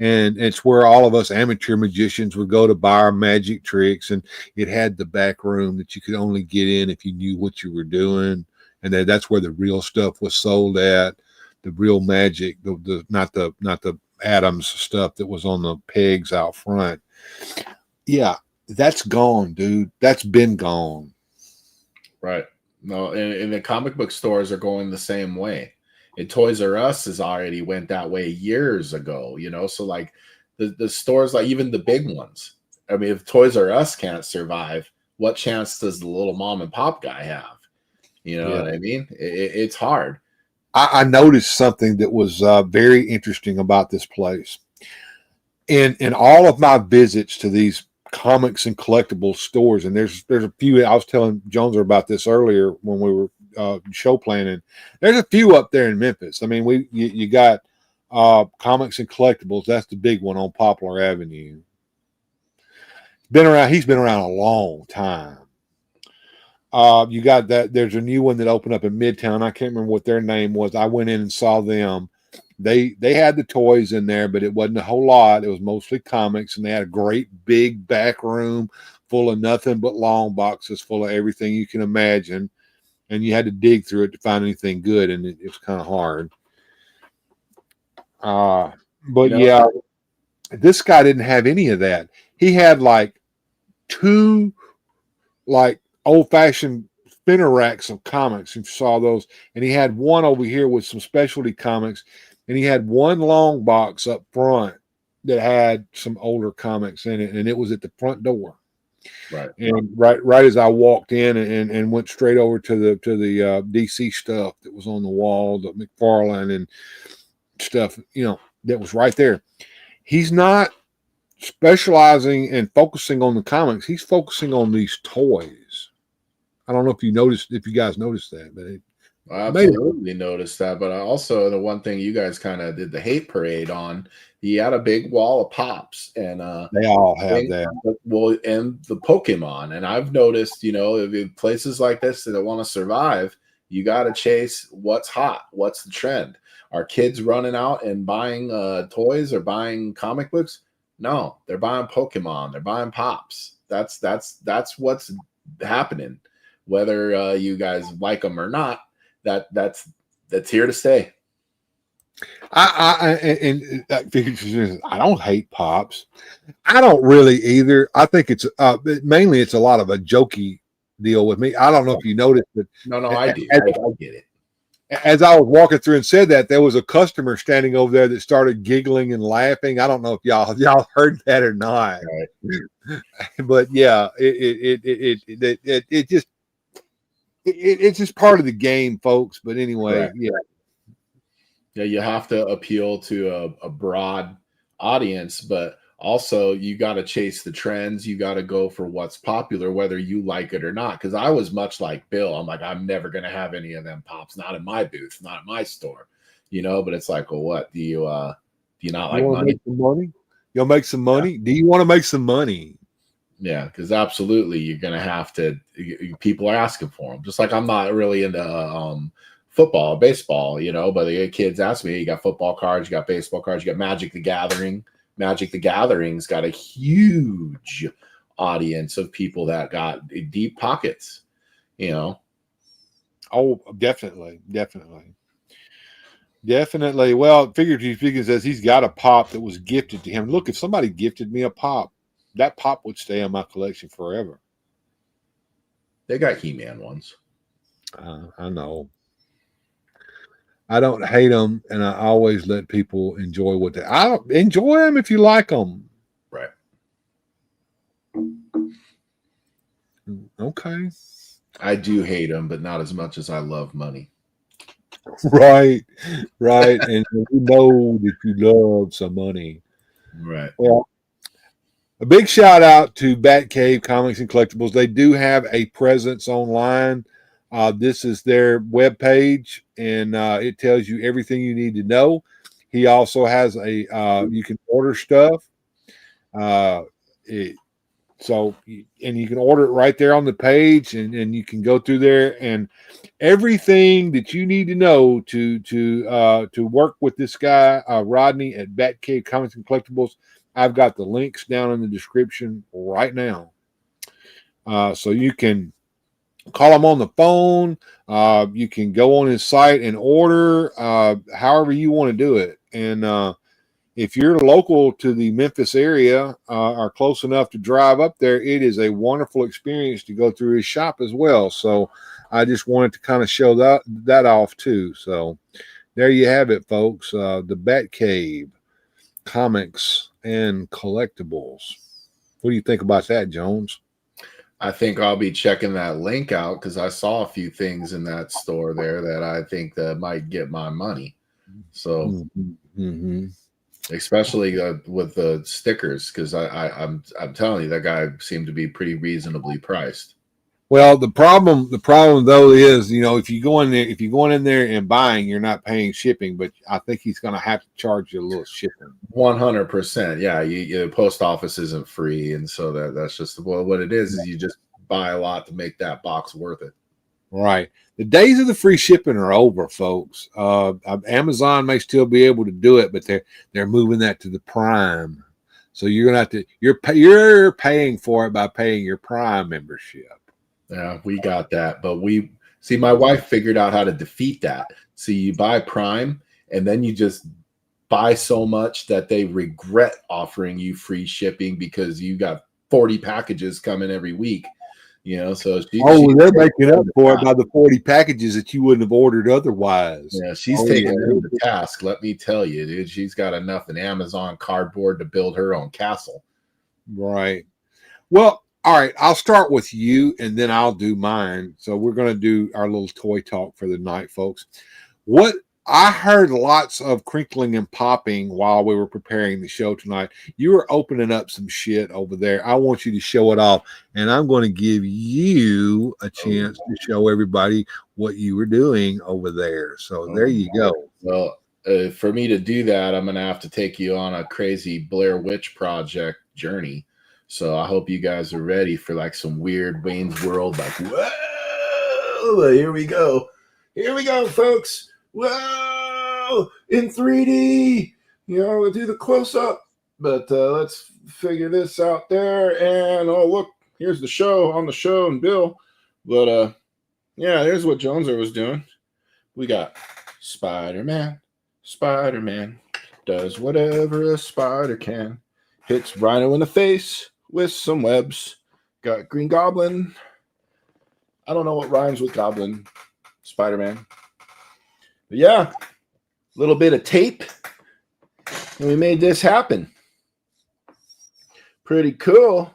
and it's where all of us amateur magicians would go to buy our magic tricks, and it had the back room that you could only get in if you knew what you were doing, and that's where the real stuff was sold at, the real magic, the not the Adams stuff that was on the pegs out front. Yeah, that's gone, dude. That's been gone. Right. No, and the comic book stores are going the same way. And Toys R Us has already went that way years ago, you know. So like the stores, like even the big ones. I mean, if Toys R Us can't survive, what chance does the little mom and pop guy have? You know what I mean? It's hard. I noticed something that was very interesting about this place. In all of my visits to these comics and collectible stores, and there's a few. I was telling Jonezer about this earlier when we were show planning. There's a few up there in Memphis. I mean, you got comics and collectibles. That's the big one on Poplar Avenue. He's been around a long time. You got that. There's a new one that opened up in Midtown. I can't remember what their name was. I went in and saw them. They had the toys in there, but it wasn't a whole lot. It was mostly comics, and they had a great big back room full of nothing but long boxes full of everything you can imagine. And you had to dig through it to find anything good, and it was kind of hard. But yeah, this guy didn't have any of that. He had like 2 like old-fashioned spinner racks of comics. You saw those, and he had one over here with some specialty comics, and he had one long box up front that had some older comics in it, and it was at the front door. Right. And right as I walked in and went straight over to the DC stuff that was on the wall, the McFarlane and stuff, you know, that was right there. He's not specializing and focusing on the comics. He's focusing on these toys. I don't know if you guys noticed that, but I absolutely noticed that. But I also, the one thing you guys kind of did the hate parade on, he had a big wall of pops, and they all have that. Well, and the Pokemon, and I've noticed, you know, if places like this that want to survive, you got to chase what's hot, what's the trend. Are kids running out and buying toys or buying comic books? No, they're buying Pokemon. They're buying pops. That's what's happening. Whether you guys like them or not, that's here to stay. I don't hate pops. I don't really either. I think it's mainly it's a lot of a jokey deal with me. I don't know if you noticed it. No, I do. I get it. As I was walking through and said that, there was a customer standing over there that started giggling and laughing. I don't know if y'all heard that or not. Right. But yeah, it's just part of the game, folks. But anyway, right. Yeah, you have to appeal to a broad audience, but also you got to chase the trends. You got to go for what's popular, whether you like it or not. Because I was much like Bill. I'm like, I'm never going to have any of them pops, not in my booth, not in my store, you know. But it's like, well, what do you not like money? Make some money? You'll make some money. Yeah. Do you want to make some money? Yeah, because absolutely, you're going to have to. People are asking for them. Just like I'm not really into football, baseball, you know, but the kids ask me, you got football cards, you got baseball cards, you got Magic the Gathering. Magic the Gathering's got a huge audience of people that got deep pockets, you know. Oh, definitely. Well, figuratively speaking, says he's got a pop that was gifted to him. Look, if somebody gifted me a pop, that pop would stay in my collection forever. They got He-Man ones. I know. I don't hate them, and I always let people enjoy what they. I don't enjoy them if you like them. Right. Okay. I do hate them, but not as much as I love money. Right. And you know that you love some money. Right. Well, a big shout out to Batcave Comics and Collectibles. They do have a presence online. This is their webpage, and it tells you everything you need to know. He also has a you can order stuff. And you can order it right there on the page, and you can go through there, and everything that you need to know to work with this guy Rodney at Batcave Comics and Collectibles. I've got the links down in the description right now, so you can call him on the phone. You can go on his site and order however you want to do it. And if you're local to the Memphis area or close enough to drive up there, it is a wonderful experience to go through his shop as well. So I just wanted to kind of show that off too. So there you have it, folks. The Batcave Comics and Collectibles. What do you think about that, Jones? I think I'll be checking that link out because I saw a few things in that store there that I think that might get my money. So, especially with the stickers, because I'm telling you, that guy seemed to be pretty reasonably priced. Well, the problem though is, if you go in there and buying, you're not paying shipping, but I think he's going to have to charge you a little shipping. 100%. Yeah, the post office isn't free, and so that's just what it is you just buy a lot to make that box worth it. Right. The days of the free shipping are over, folks. Amazon may still be able to do it, but they're moving that to the Prime. So you're gonna have to you're paying for it by paying your Prime membership. Yeah, we got that, but my wife figured out how to defeat that. So you buy Prime, and then you just buy so much that they regret offering you free shipping because you got 40 packages coming every week. So they're making up for it by the 40 packages that you wouldn't have ordered otherwise. Yeah, she's taking it to task. Let me tell you, dude, she's got enough in Amazon cardboard to build her own castle. Right. Well, all right, I'll start with you and then I'll do mine. So we're going to do our little toy talk for the night, folks. What I heard lots of crinkling and popping while we were preparing the show tonight. You were opening up some shit over there. I want you to show it off, and I'm going to give you a chance to show everybody what you were doing over there. So there you go. Well, for me to do that, I'm going to have to take you on a crazy Blair Witch Project journey. So I hope you guys are ready for like some weird Wayne's World, like, whoa, here we go. Here we go, folks. Whoa, in 3D. We'll do the close-up. But let's figure this out there. And, oh, look, here's the show on the show and Bill. But, yeah, here's what Jonezer was doing. We got Spider-Man. Spider-Man does whatever a spider can. Hits Rhino in the face with some webs. Got Green Goblin. I don't know what rhymes with Goblin. Spider-Man. But yeah, a little bit of tape. And we made this happen. Pretty cool.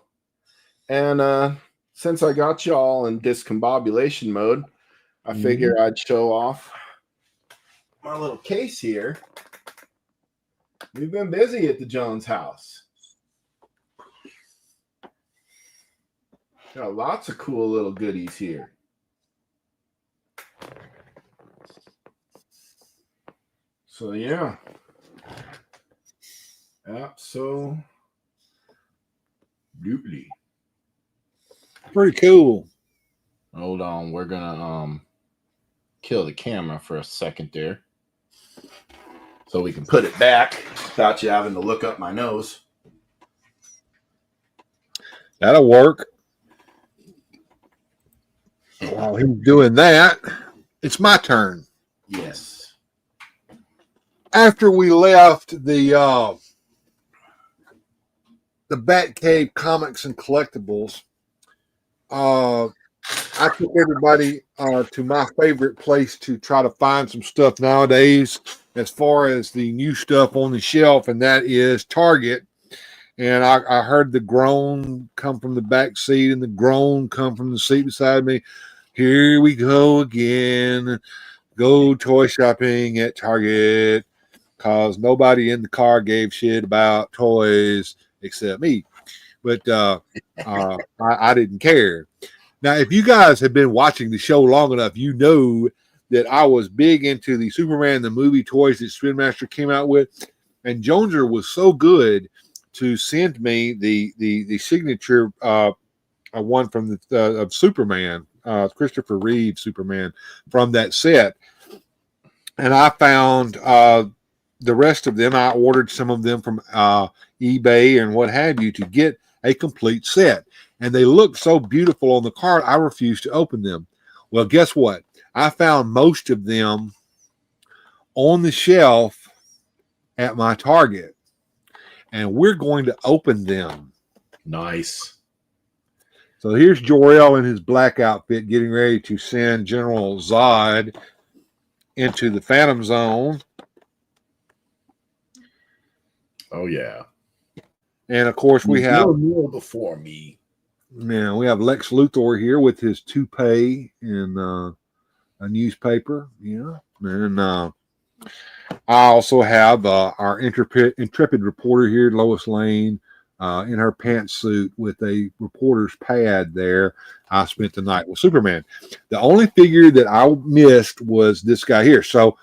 And since I got you all in discombobulation mode, I figure I'd show off my little case here. We've been busy at the Jones house. Got lots of cool little goodies here. So yeah. Absolutely. Pretty cool. Hold on, we're gonna kill the camera for a second there. So we can put it back without you having to look up my nose. That'll work. While he's doing that, it's my turn. Yes. After we left the Batcave Comics and Collectibles, I took everybody to my favorite place to try to find some stuff nowadays as far as the new stuff on the shelf, and that is Target. And I heard the groan come from the back seat and the groan come from the seat beside me. Here we go again. Go toy shopping at Target, because nobody in the car gave shit about toys except me. But I didn't care. Now, if you guys have been watching the show long enough, you know that I was big into the Superman the movie toys that Spin Master came out with, and Jonezer was so good to send me the signature one from the of Superman, Christopher Reeve Superman from that set, and I found the rest of them. I ordered some of them from eBay and what have you to get a complete set, and they looked so beautiful on the card. I refused to open them. Well, guess what? I found most of them on the shelf at my Target, and we're going to open them. Nice. So here's Jor-El in his black outfit getting ready to send General Zod into the Phantom Zone. Oh, yeah. And, of course, we have... Kneel before me. Man, we have Lex Luthor here with his toupee and a newspaper. Yeah. And I also have our intrepid reporter here, Lois Lane, in her pantsuit with a reporter's pad there. I spent the night with Superman. The only figure that I missed was this guy here. So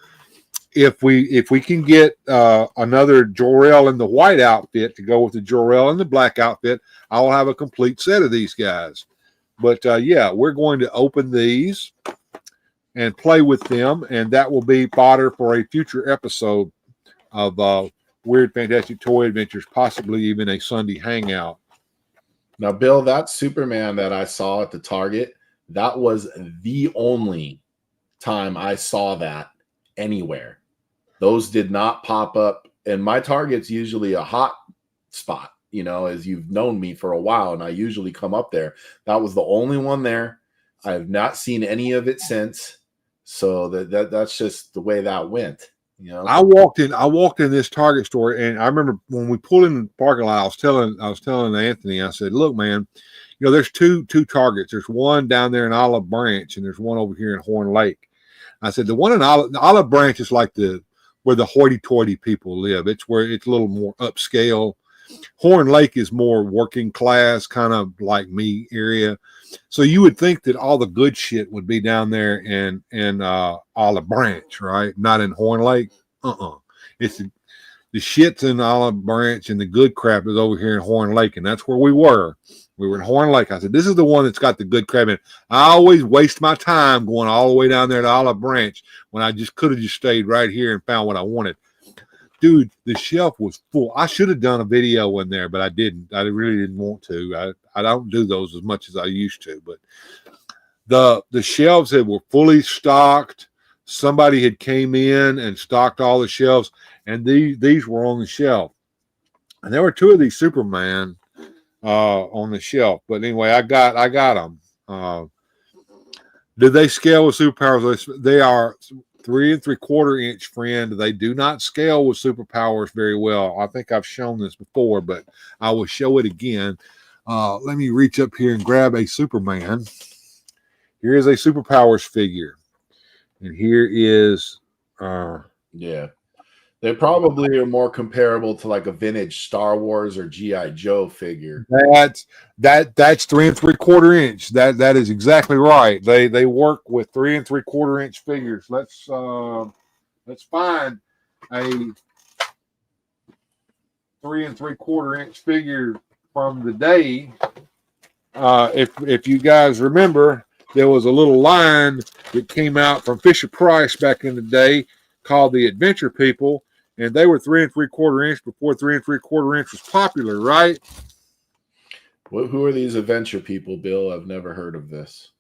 if we can get another Jor-El in the white outfit to go with the Jor-El in the black outfit, I will have a complete set of these guys. But yeah, we're going to open these and play with them, and that will be fodder for a future episode of Weird Fantastic Toy Adventures, possibly even a Sunday hangout. Now, Bill, that Superman that I saw at the Target, that was the only time I saw that anywhere. Those did not pop up, and my Target's usually a hot spot, you know, as you've known me for a while, and I usually come up there. That was the only one there. I have not seen any of it since, so that's just the way that went. You know, I walked in this Target store, and I remember when we pulled in the parking lot, I was telling Anthony, I said, look, man, you know, there's two Targets. There's one down there in Olive Branch, and there's one over here in Horn Lake. I said, the one in Olive Branch is like where the hoity-toity people live. It's where it's a little more upscale. Horn Lake is more working class, kind of like me area. So you would think that all the good shit would be down there in Olive Branch, right? Not in Horn Lake. It's the shit's in Olive Branch, and the good crap is over here in Horn Lake, and that's where we were. We were in Horn Lake. I said, this is the one that's got the good crap in it. I always waste my time going all the way down there to Olive Branch when I just could have just stayed right here and found what I wanted. Dude, the shelf was full. I should have done a video in there, but I didn't. I really didn't want to. I don't do those as much as I used to. But the shelves that were fully stocked, somebody had came in and stocked all the shelves, and these were on the shelf. And there were two of these Superman on the shelf. But anyway, I got them. Did they scale with superpowers? They are 3 3/4 inch, friend. They do not scale with superpowers very well. I think I've shown this before, but I will show it again. Let me reach up here and grab a Superman. Here is a superpowers figure, and here is yeah. They probably are more comparable to like a vintage Star Wars or G.I. Joe figure. That's 3 3/4 inch. That is exactly right. They work with 3 3/4 inch figures. Let's find a 3 3/4 inch figure from the day. If you guys remember, there was a little line that came out from Fisher Price back in the day called the Adventure People, and they were 3 3/4 inch before 3 3/4 inch was popular, right? Who are these Adventure People, Bill? I've never heard of this.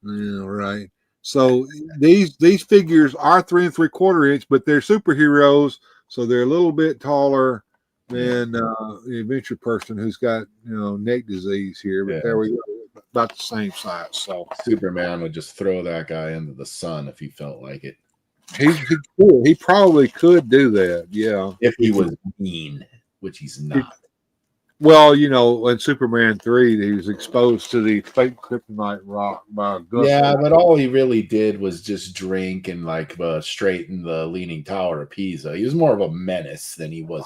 Yeah, right. So these figures are 3 3/4 inch, but they're superheroes, so they're a little bit taller than the Adventure person who's got neck disease here. But there we go, about the same size. So Superman would just throw that guy into the sun if he felt like it. He probably could do that, yeah. If he was mean, which he's not. Well, in Superman 3, he was exposed to the fake kryptonite rock by a gun. Yeah, but all he really did was just drink and straighten the Leaning Tower of Pisa. He was more of a menace than he was.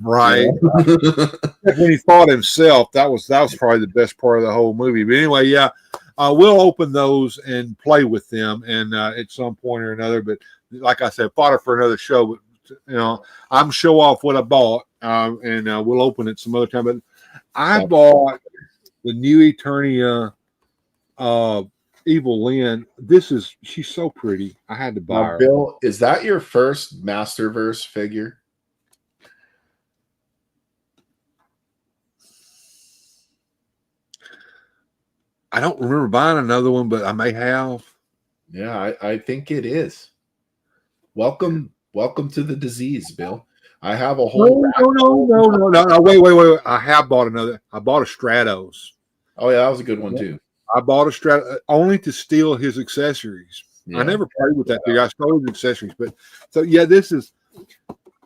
Right. When he fought himself, that was probably the best part of the whole movie. But anyway, yeah, we'll open those and play with them, and at some point or another. But like I said, fodder for another show. But I'm show off what I bought, and we'll open it some other time. But I bought the new Eternia Evil Lynn. She's so pretty. I had to buy her. Bill, is that your first Masterverse figure? I don't remember buying another one, but I may have. Yeah, I think it is. Welcome to the disease, Bill. I have a whole No. Wait. I have bought another. I bought a Stratos. Oh, yeah, that was a good one, too. I bought a Stratos only to steal his accessories. Yeah. I never played with that figure. I stole his accessories. But so, yeah, this is,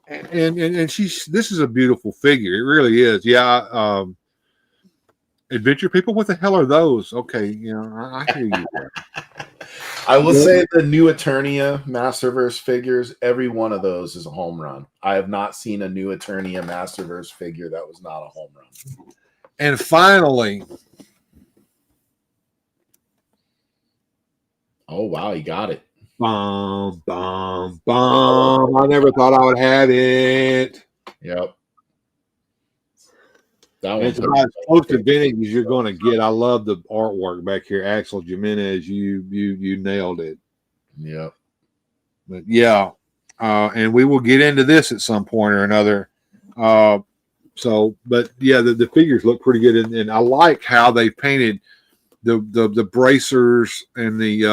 and this is a beautiful figure. It really is. Yeah. Adventure people, what the hell are those? Okay, I hear you. I will say the new Eternia Masterverse figures, every one of those is a home run. I have not seen a new Eternia Masterverse figure that was not a home run. And finally, oh wow, he got it. Bum. I never thought I would have it. Yep. It's about as close to vintage as you're going to get. I love the artwork back here. Axel Jimenez, you nailed it. Yep. But yeah, and we will get into this at some point or another. But yeah, the figures look pretty good, and I like how they painted the bracers and the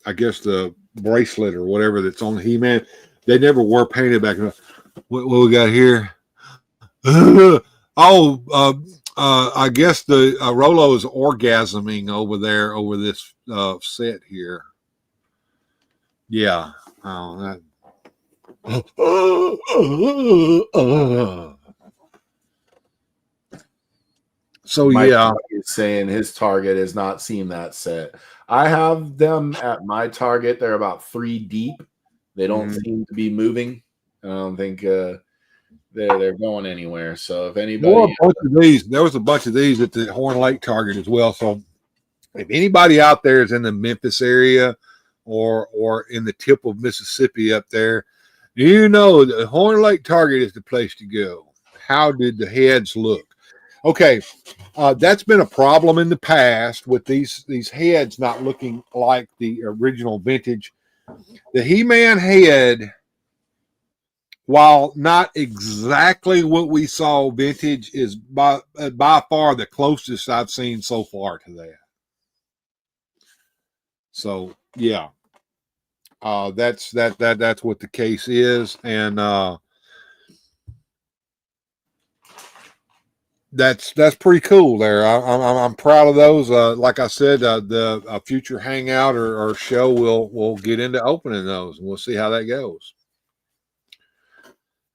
I guess the bracelet or whatever that's on He-Man. They never were painted back then. What we got here? I guess the Rolo is orgasming over there over this set here. Yeah. So Mike yeah, is saying his Target has not seen that set. I have them at my Target. They're about 3 deep. They don't seem to be moving. I don't think they're going anywhere. So if anybody, there was a bunch of these at the Horn Lake Target as well. So if anybody out there is in the Memphis area or in the tip of Mississippi up there, the Horn Lake Target is the place to go. How did the heads look? Okay, that's been a problem in the past with these heads not looking like the original vintage. The He-Man head, while not exactly what we saw vintage, is by far the closest I've seen so far to that. So yeah, that's what the case is, and that's pretty cool there. I'm proud of those. Like I said, the future hangout or show we'll get into opening those, and we'll see how that goes.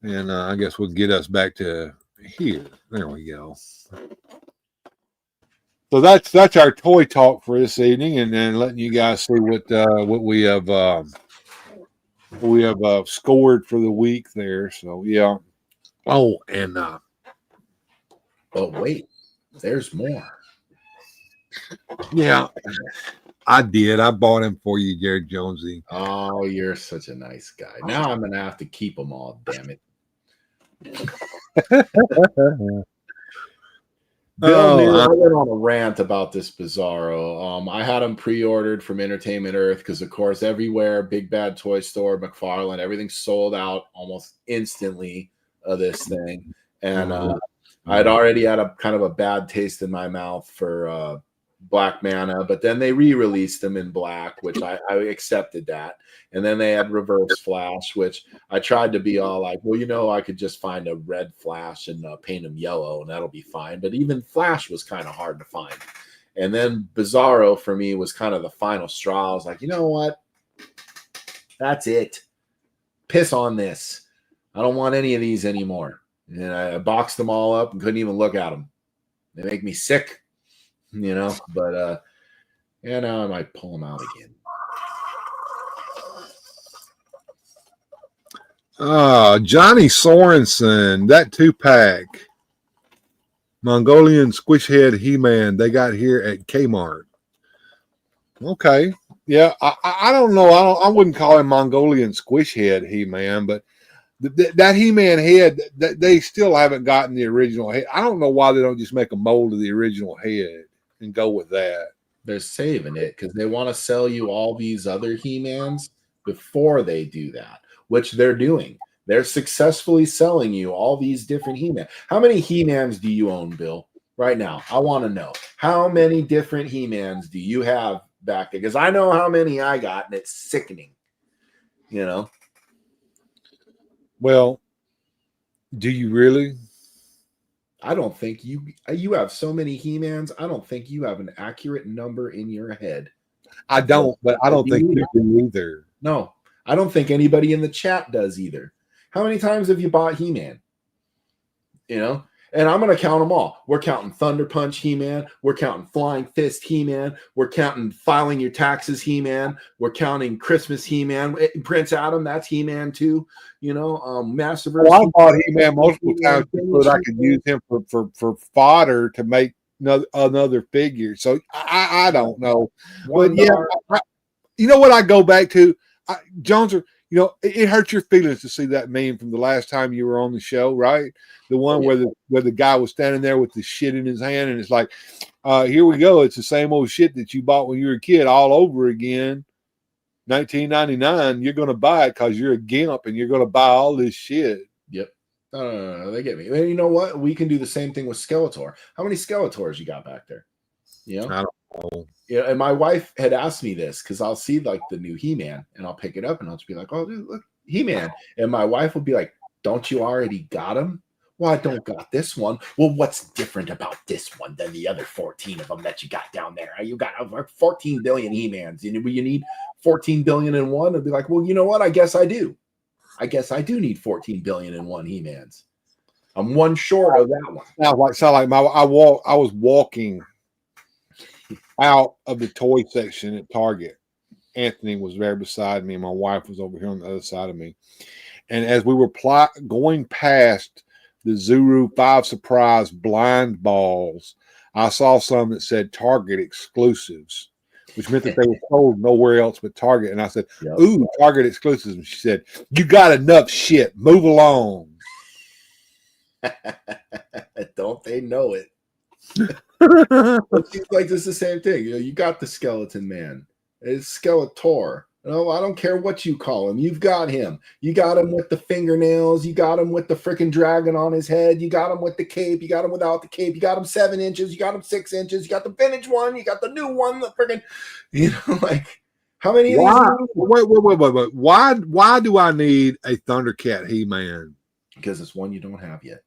And I guess we'll get us back to here. There we go. So that's our toy talk for this evening, and then letting you guys see what we have scored for the week there. So yeah. Oh, and wait, there's more. Yeah, I did. I bought him for you, Jared Jonesy. Oh, you're such a nice guy. Now I'm gonna have to keep them all. Damn it. Bill, I went on a rant about this Bizarro. I had them pre-ordered from Entertainment Earth because, of course, everywhere, Big Bad Toy Store, McFarlane, everything's sold out almost instantly of this thing. And I'd already had a kind of a bad taste in my mouth for Black Mana, but then they re-released them in black, which I accepted that. And then they had Reverse Flash, which I tried to be all like, well, I could just find a red Flash and paint them yellow, and that'll be fine. But even Flash was kind of hard to find. And then Bizarro for me was kind of the final straw. I was like, you know what? That's it. Piss on this. I don't want any of these anymore. And I boxed them all up and couldn't even look at them. They make me sick, but now I might pull them out again. Johnny Sorensen, that 2-pack. Mongolian squish head He-Man. They got here at Kmart. Okay. Yeah, I don't know. I wouldn't call him Mongolian squish head He-Man, but that He-Man head, they still haven't gotten the original head. I don't know why they don't just make a mold of the original head and go with that. They're saving it because they want to sell you all these other He-Mans before they do that, which they're doing. They're successfully selling you all these different He-Man. How many He-Mans do you own, Bill? Right now, I want to know. How many different He-Mans do you have back there? Because I know how many I got, and it's sickening. You know? Well, do you really? I don't think you have so many He-Mans. I don't think you have an accurate number in your head. I don't, but I don't think you do either. No, I don't think anybody in the chat does either. How many times have you bought He-Man? You know, and I'm going to count them all. We're counting Thunder Punch He-Man. We're counting Flying Fist He-Man. We're counting Filing Your Taxes He-Man. We're counting Christmas He-Man. Prince Adam, that's He-Man too. You know, Masterverse. Well, I bought He-Man multiple times so that I could use him for fodder to make another figure. So I don't know. But yeah, you know what I go back to? Jonezer, you know, it hurts your feelings to see that meme from the last time you were on the show, right? The one where the guy was standing there with the shit in his hand, and it's like, here we go. It's the same old shit that you bought when you were a kid all over again. 1999, you're going to buy it because you're a gimp and you're going to buy all this shit. Yep. No, they get me. And you know what? We can do the same thing with Skeletor. How many Skeletors you got back there? You know? I don't know. Yeah, and my wife had asked me this because I'll see like the new He-Man and I'll pick it up and I'll just be like, oh, dude, look, He-Man. And my wife will be like, don't you already got him? Well, I don't got this one. Well, what's different about this one than the other 14 of them that you got down there? You got 14 billion He-Mans. You need 14 billion in one. I'd be like, well, you know what? I guess I do. I guess I do need 14 billion in one He-Mans. I'm one short of that one. Now, I was walking out of the toy section at Target. Anthony was there beside me, and my wife was over here on the other side of me. And as we were going past the Zuru 5 Surprise blind balls, I saw some that said Target exclusives, which meant that they were sold nowhere else but Target. And I said, ooh, Target exclusives. And she said, you got enough shit. Move along. Don't they know it? It seems like it's the same thing. You know, you got the Skeleton Man. It's Skeletor. No, I don't care what you call him. You've got him. You got him with the fingernails. You got him with the freaking dragon on his head. You got him with the cape. You got him without the cape. You got him 7 inches. You got him 6 inches. You got the vintage one. You got the new one. The freaking, you know, like how many of these? Wait. Why do I need a Thundercat He-Man? Because it's one you don't have yet.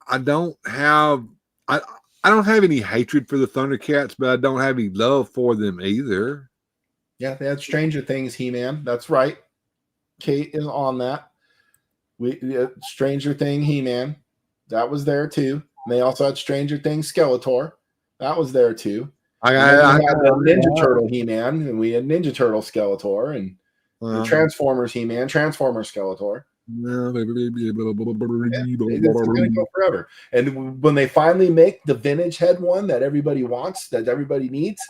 I don't have any hatred for the Thundercats, but I don't have any love for them either. Yeah, they had Stranger Things He-Man. That's right. Kate is on that. Stranger Thing He-Man. That was there too. And they also had Stranger Things Skeletor. That was there too. I had the Ninja Turtle He-Man, and we had Ninja Turtle Skeletor, and the Transformers He-Man, Transformers Skeletor. Yeah, it's gonna go forever. And when they finally make the vintage head one that everybody wants, that everybody needs,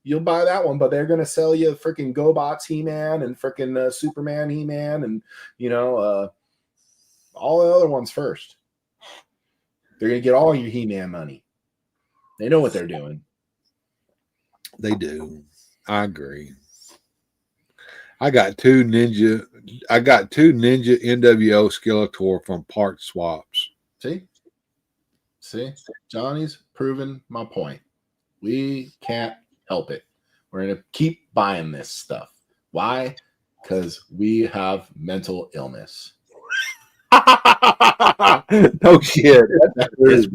you'll buy that one. But they're gonna sell you freaking GoBots He-Man and freaking Superman He-Man, and you know all the other ones first. They're gonna get all your He-Man money. They know what they're doing. They do. I agree. I got two Ninja NWO Skeletor from part swaps. See, Johnny's proven my point. We can't help it. We're gonna keep buying this stuff. Why? Because we have mental illness. No shit. That's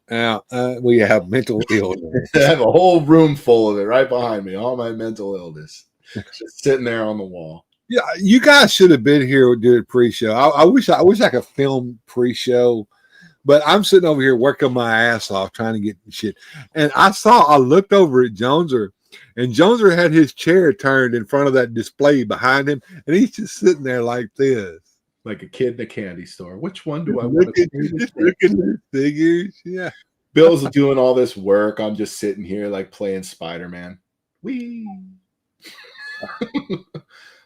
Now we have mental illness. I have a whole room full of it right behind me. All my mental illness just sitting there on the wall. Yeah, you guys should have been here during pre-show. I wish I could film pre-show, but I'm sitting over here working my ass off trying to get shit. And I looked over at Jonezer, and Jonezer had his chair turned in front of that display behind him, and he's just sitting there like this. Like a kid in a candy store. Which one do I want Look to at, play with? just look at the figures. Yeah. Bill's doing all this work. I'm just sitting here like playing Spider-Man. Whee!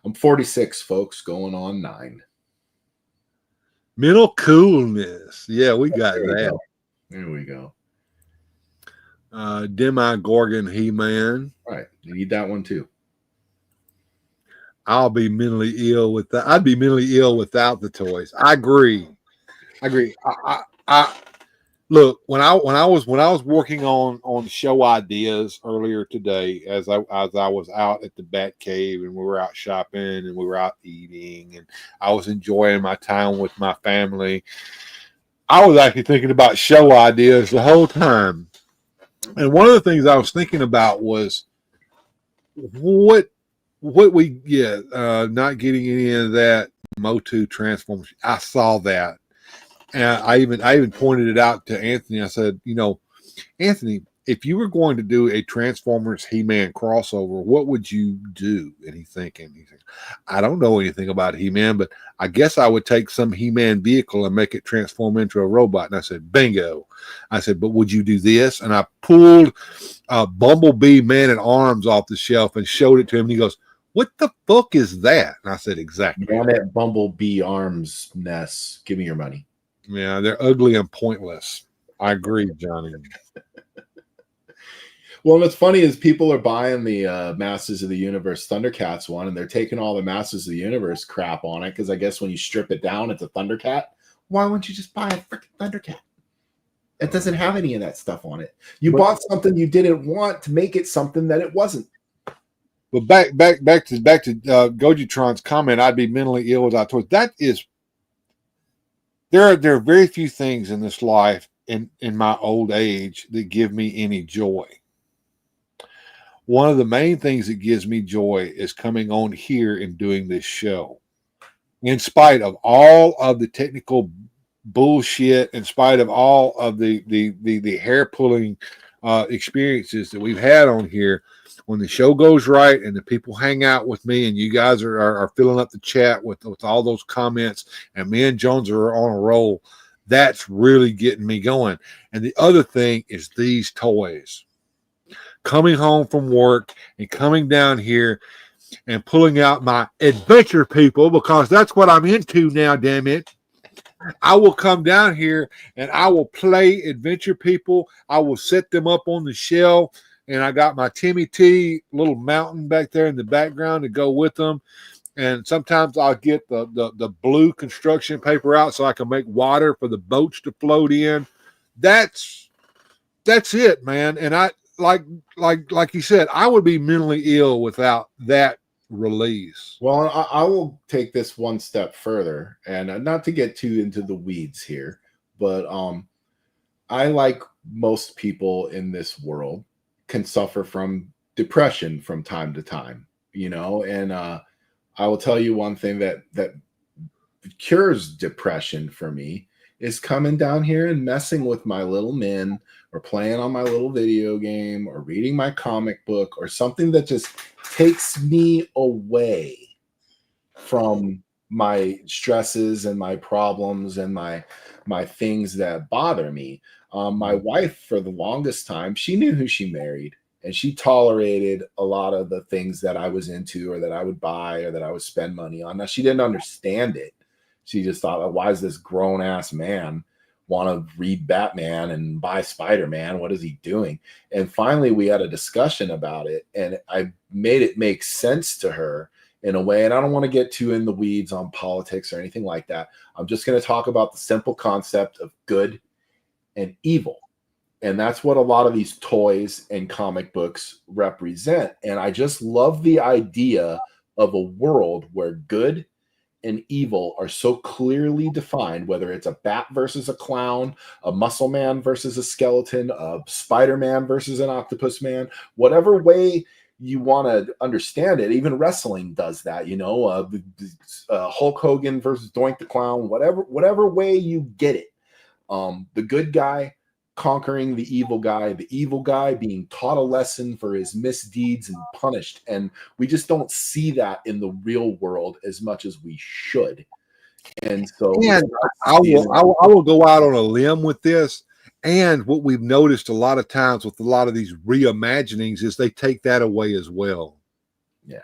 I'm 46, folks, going on 9. Mental coolness. Yeah, we got There we that. go. There we go. Demogorgon He-Man. All right. You need that one too. I'll be mentally ill with that. I'd be mentally ill without the toys. I agree. I look, when I was working on show ideas earlier today, as I was out at the Batcave and we were out shopping and we were out eating and I was enjoying my time with my family, I was actually thinking about show ideas the whole time. And one of the things I was thinking about was what we get, not getting any of that Motu Transformers. I saw that. And I even pointed it out to Anthony. I said, Anthony, if you were going to do a Transformers He-Man crossover, what would you do? And he's thinking, I don't know anything about He-Man, but I guess I would take some He-Man vehicle and make it transform into a robot. And I said, bingo. I said, but would you do this? And I pulled Bumblebee Man-at-Arms off the shelf and showed it to him. And he goes, what the fuck is that? And I said, exactly. Damn it, Bumblebee Arms Ness. Give me your money. Yeah, they're ugly and pointless. I agree, Johnny. Well, and what's funny is people are buying the Masters of the Universe Thundercats one, and they're taking all the Masters of the Universe crap on it, because I guess when you strip it down, it's a Thundercat. Why wouldn't you just buy a freaking Thundercat? It doesn't have any of that stuff on it. You bought something you didn't want to make it something that it wasn't. But back to Gojitron's comment, I'd be mentally ill without toys. That is, there are very few things in this life in my old age that give me any joy. One of the main things that gives me joy is coming on here and doing this show. In spite of all of the technical bullshit, in spite of all of the hair pulling experiences that we've had on here, when the show goes right and the people hang out with me and you guys are filling up the chat with all those comments and me and Jonezer are on a roll, that's really getting me going. And the other thing is these toys. Coming home from work and coming down here and pulling out my adventure people, because that's what I'm into now, damn it. I will come down here and I will play adventure people. I will set them up on the shelf, and I got my Timmy T little mountain back there in the background to go with them. And sometimes I'll get the blue construction paper out so I can make water for the boats to float in. That's it, man. And I like you said, I would be mentally ill without that release. Well, I will take this one step further, and not to get too into the weeds here, but I, like most people in this world, can suffer from depression from time to time, and I will tell you one thing that cures depression for me is coming down here and messing with my little men, or playing on my little video game, or reading my comic book, or something that just takes me away from my stresses and my problems and my things that bother me. My wife, for the longest time, she knew who she married, and she tolerated a lot of the things that I was into, or that I would buy, or that I would spend money on. Now, she didn't understand it. She just thought, why is this grown-ass man want to read Batman and buy Spider-Man? What is he doing? And finally, we had a discussion about it, and I made it make sense to her in a way. And I don't want to get too in the weeds on politics or anything like that. I'm just going to talk about the simple concept of good and evil. And that's what a lot of these toys and comic books represent. And I just love the idea of a world where good and evil are so clearly defined, whether it's a bat versus a clown, a muscle man versus a skeleton, a Spider-Man versus an octopus man, whatever way you want to understand it. Even wrestling does that, Hulk Hogan versus Doink the Clown, whatever way you get it. The good guy conquering the evil guy being taught a lesson for his misdeeds and punished. And we just don't see that in the real world as much as we should. And so, and I will go out on a limb with this. And what we've noticed a lot of times with a lot of these reimaginings is they take that away as well. Yeah,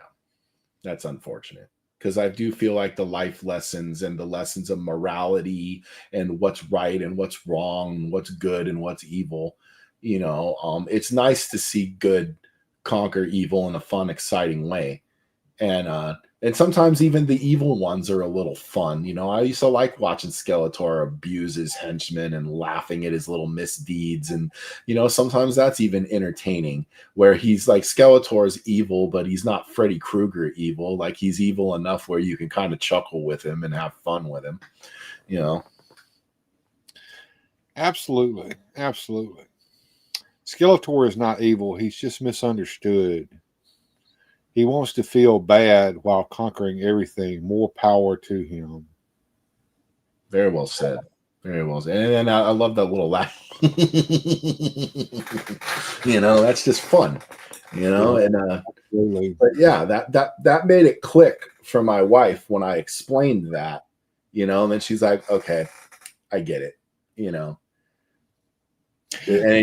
that's unfortunate, because I do feel like the life lessons and the lessons of morality and what's right and what's wrong, what's good and what's evil, it's nice to see good conquer evil in a fun, exciting way. And sometimes even the evil ones are a little fun. I used to like watching Skeletor abuse his henchmen and laughing at his little misdeeds. And, sometimes that's even entertaining, where he's like, Skeletor's evil, but he's not Freddy Krueger evil. Like, he's evil enough where you can kind of chuckle with him and have fun with him, Absolutely. Absolutely. Skeletor is not evil. He's just misunderstood. He wants to feel bad while conquering everything. More power to him. Very well said. Very well said. And I love that little laugh. That's just fun. Absolutely. But yeah, that made it click for my wife when I explained that. And then she's like, "Okay, I get it." And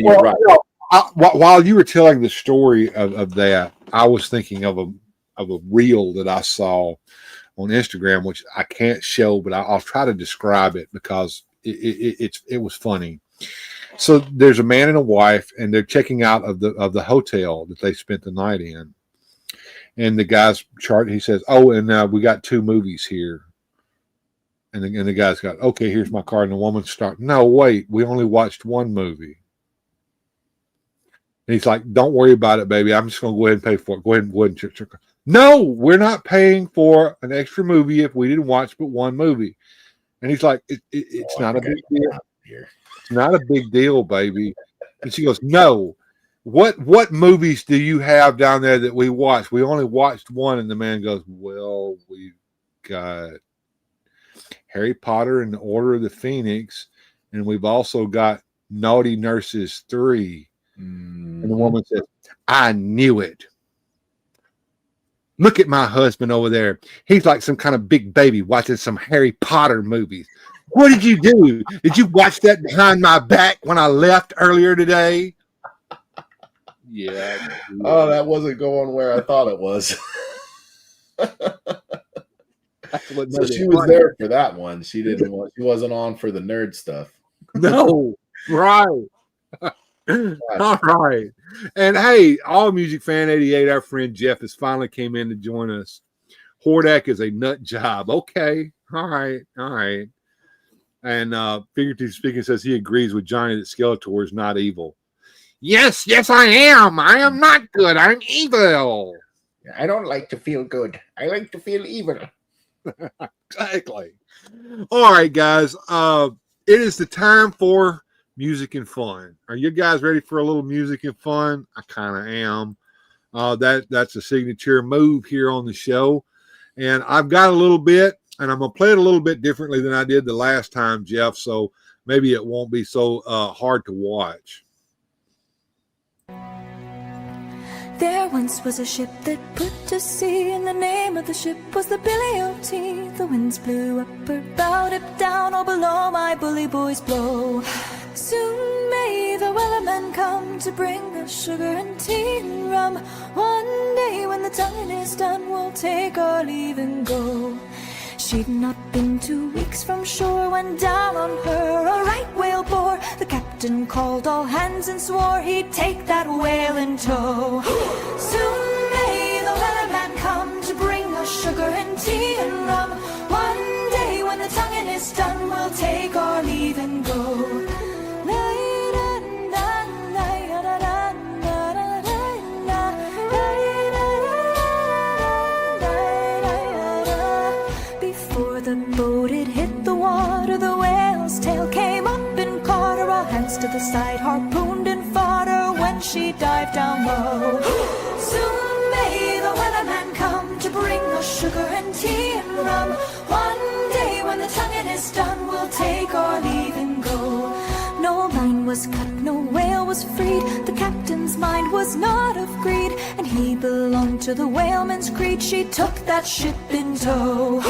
you're right. While you were telling the story of that, I was thinking of a reel that I saw on Instagram, which I can't show, but I'll try to describe it because it was funny. So there's a man and a wife, and they're checking out of the hotel that they spent the night in. And the guy's chart, he says, "Oh, and we got 2 movies here." And the guy's got, "Okay, here's my card." And the woman's starting, "No, wait, we only watched 1 movie." And he's like, "Don't worry about it, baby. I'm just going to go ahead and pay for it. Go ahead and check. No, we're not paying for an extra movie if we didn't watch but 1 movie." And he's like, it's not a big deal. It's not a big deal, baby. And she goes, "No. What movies do you have down there that we watched? We only watched 1." And the man goes, "Well, we've got Harry Potter and the Order of the Phoenix, and we've also got Naughty Nurses 3. And the woman says, "I knew it. Look at my husband over there. He's like some kind of big baby watching some Harry Potter movies. What did you do? Did you watch that behind my back when I left earlier today?" Yeah. Oh, that wasn't going where I thought it was. So she was there for that one. She wasn't on for the nerd stuff. No, right. All right. And hey, All Music Fan 88, our friend Jeff has finally came in to join us. Hordak is a nut job. Okay. All right. And figuratively speaking, says he agrees with Johnny that Skeletor is not evil. Yes, I am. I am not good. I'm evil. I don't like to feel good. I like to feel evil. Exactly. All right, guys. It is the time for music and fun. Are you guys ready for a little music and fun? I kind of am. That's a signature move here on the show. And I've got a little bit, and I'm going to play it a little bit differently than I did the last time, Jeff, so maybe it won't be so hard to watch. There once was a ship that put to sea, and the name of the ship was the Billy O.T. The winds blew up her bow, up down, or below my bully boys blow. Soon may the wellerman come to bring us sugar and tea and rum. One day when the tonguing is done, we'll take our leave and go. She'd not been 2 weeks from shore when down on her a right whale bore. The captain called all hands and swore he'd take that whale in tow. Soon may the wellerman come to bring us sugar and tea and rum. One day when the tonguing is done, we'll take our leave and go. The boat had hit the water, the whale's tail came up and caught her. All hands to the side, harpooned and fought her when she dived down low. Soon may the wellerman come to bring us sugar and tea and rum. One day when the tonguing is done, we'll take our leave and go. No line was cut, no whale was freed. The captain's mind was not of greed, and he belonged to the whaleman's creed. She took that ship in tow.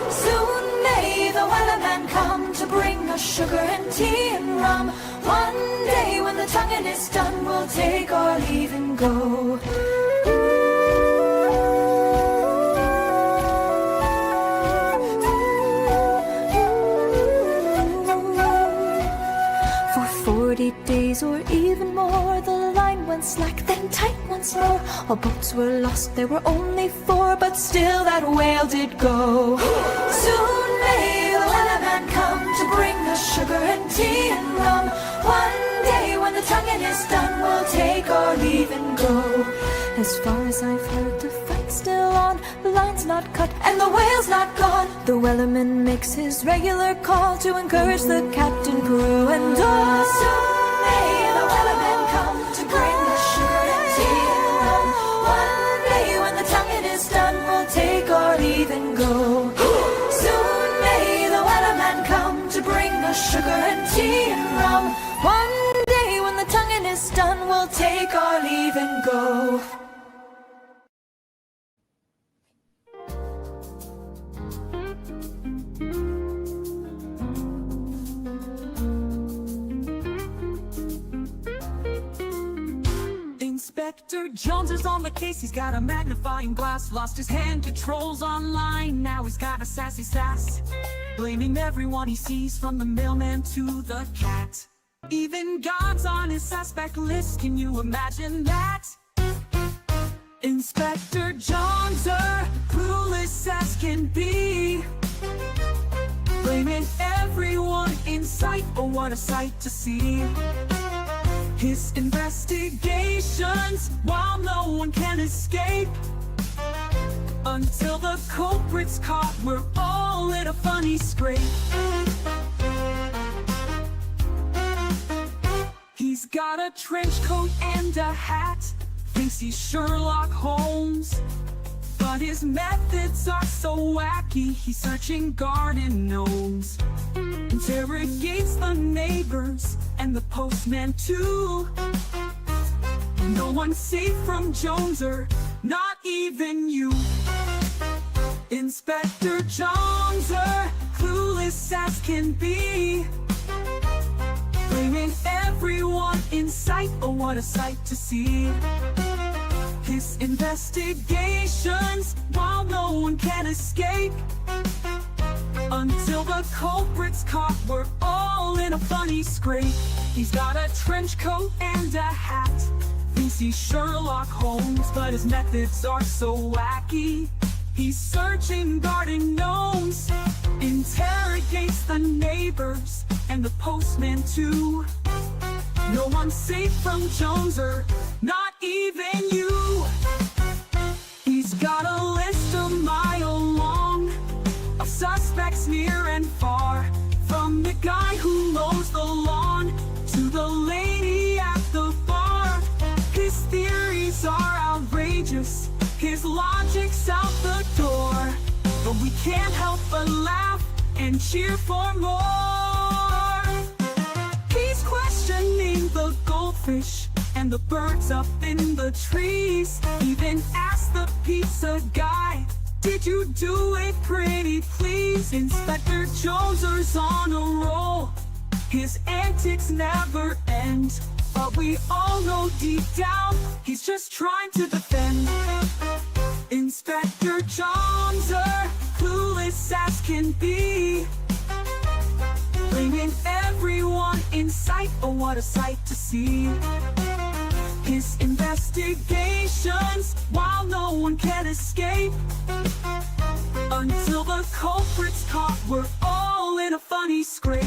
Soon may the weatherman come to bring us sugar and tea and rum. One day when the tonguing is done, we'll take our leave and go. For 40 days or even more, the line went slack, then tight once more. All boats were lost, there were only 4, but still that whale did go. Soon may the weatherman come to bring us sugar and tea and rum. One day when the tonguing is done, we'll take our leave and go. As far as I've heard, the fight's still on, the line's not cut and the whale's not gone. The wellerman makes his regular call to encourage the captain, crew, and all. Soon may the wellerman come to bring us sugar and tea and rum. One day when the tonguing is done, we'll take our leave and go. Soon may the wellerman come to bring us sugar and tea and rum. One day when the tonguing is done, we'll take our leave and go. Inspector Joneser's on the case, he's got a magnifying glass. Lost his hand to trolls online, now he's got a sassy sass. Blaming everyone he sees, from the mailman to the cat. Even God's on his suspect list, can you imagine that? Inspector Jonezer, clueless as can be. Blaming everyone in sight, oh what a sight to see. His investigations, while no one can escape. Until the culprit's caught, we're all in a funny scrape. He's got a trench coat and a hat, thinks he's Sherlock Holmes. But his methods are so wacky, he's searching garden gnomes. Interrogates the neighbors and the postman too. No one's safe from Jonezer, not even you. Inspector Jonezer, clueless as can be. Blaming everyone in sight, oh what a sight to see. His investigations, while no one can escape. Until the culprit's caught, we're all in a funny scrape. He's got a trench coat and a hat, thinks he's Sherlock Holmes, but his methods are so wacky. He's searching garden gnomes, interrogates the neighbors and the postman too. No one's safe from Jonezer, not even you. He's got a list a mile long of suspects near and far, from the guy who mows the lawn to the lady at the bar. His theories are outrageous, his logic's out the door, but we can't help but laugh and cheer for more. He's questioning the goldfish and the birds up in the trees. Even asked the pizza guy, did you do it pretty please? Inspector Jonezer's on a roll, his antics never end, but we all know deep down he's just trying to defend. Inspector Jonezer, clueless as can be. Blaming everyone in sight, oh what a sight to see. His investigations, while no one can escape. Until the culprit's caught, we're all in a funny scrape.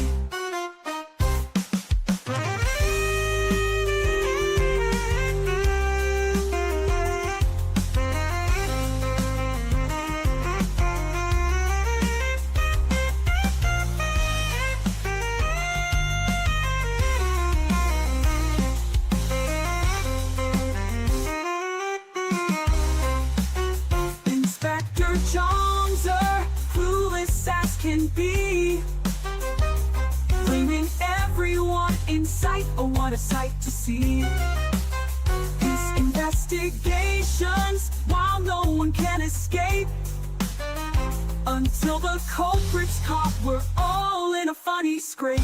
Jonezer, clueless as can be. Blaming everyone in sight, oh what a sight to see. His investigations, while no one can escape. until the culprit's caught. We're all in a funny scrape.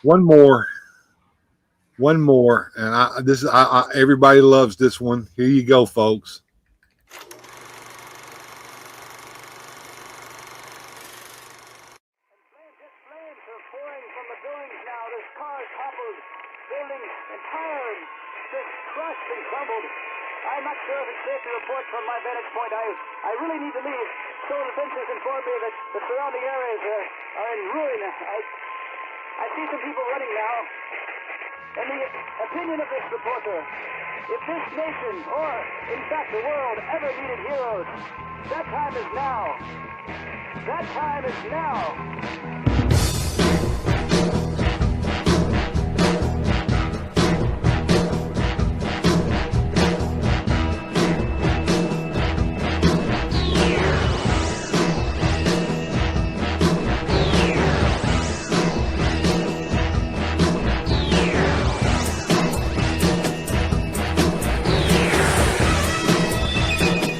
One more, and everybody loves this one. Here you go, folks. I'm not sure if it's safe to report from my vantage point. I really need to leave. Civil Defense has informed me that the surrounding areas are in ruin. I see some people running now. In the opinion of this reporter, if this nation, or in fact the world, ever needed heroes, that time is now. That time is now.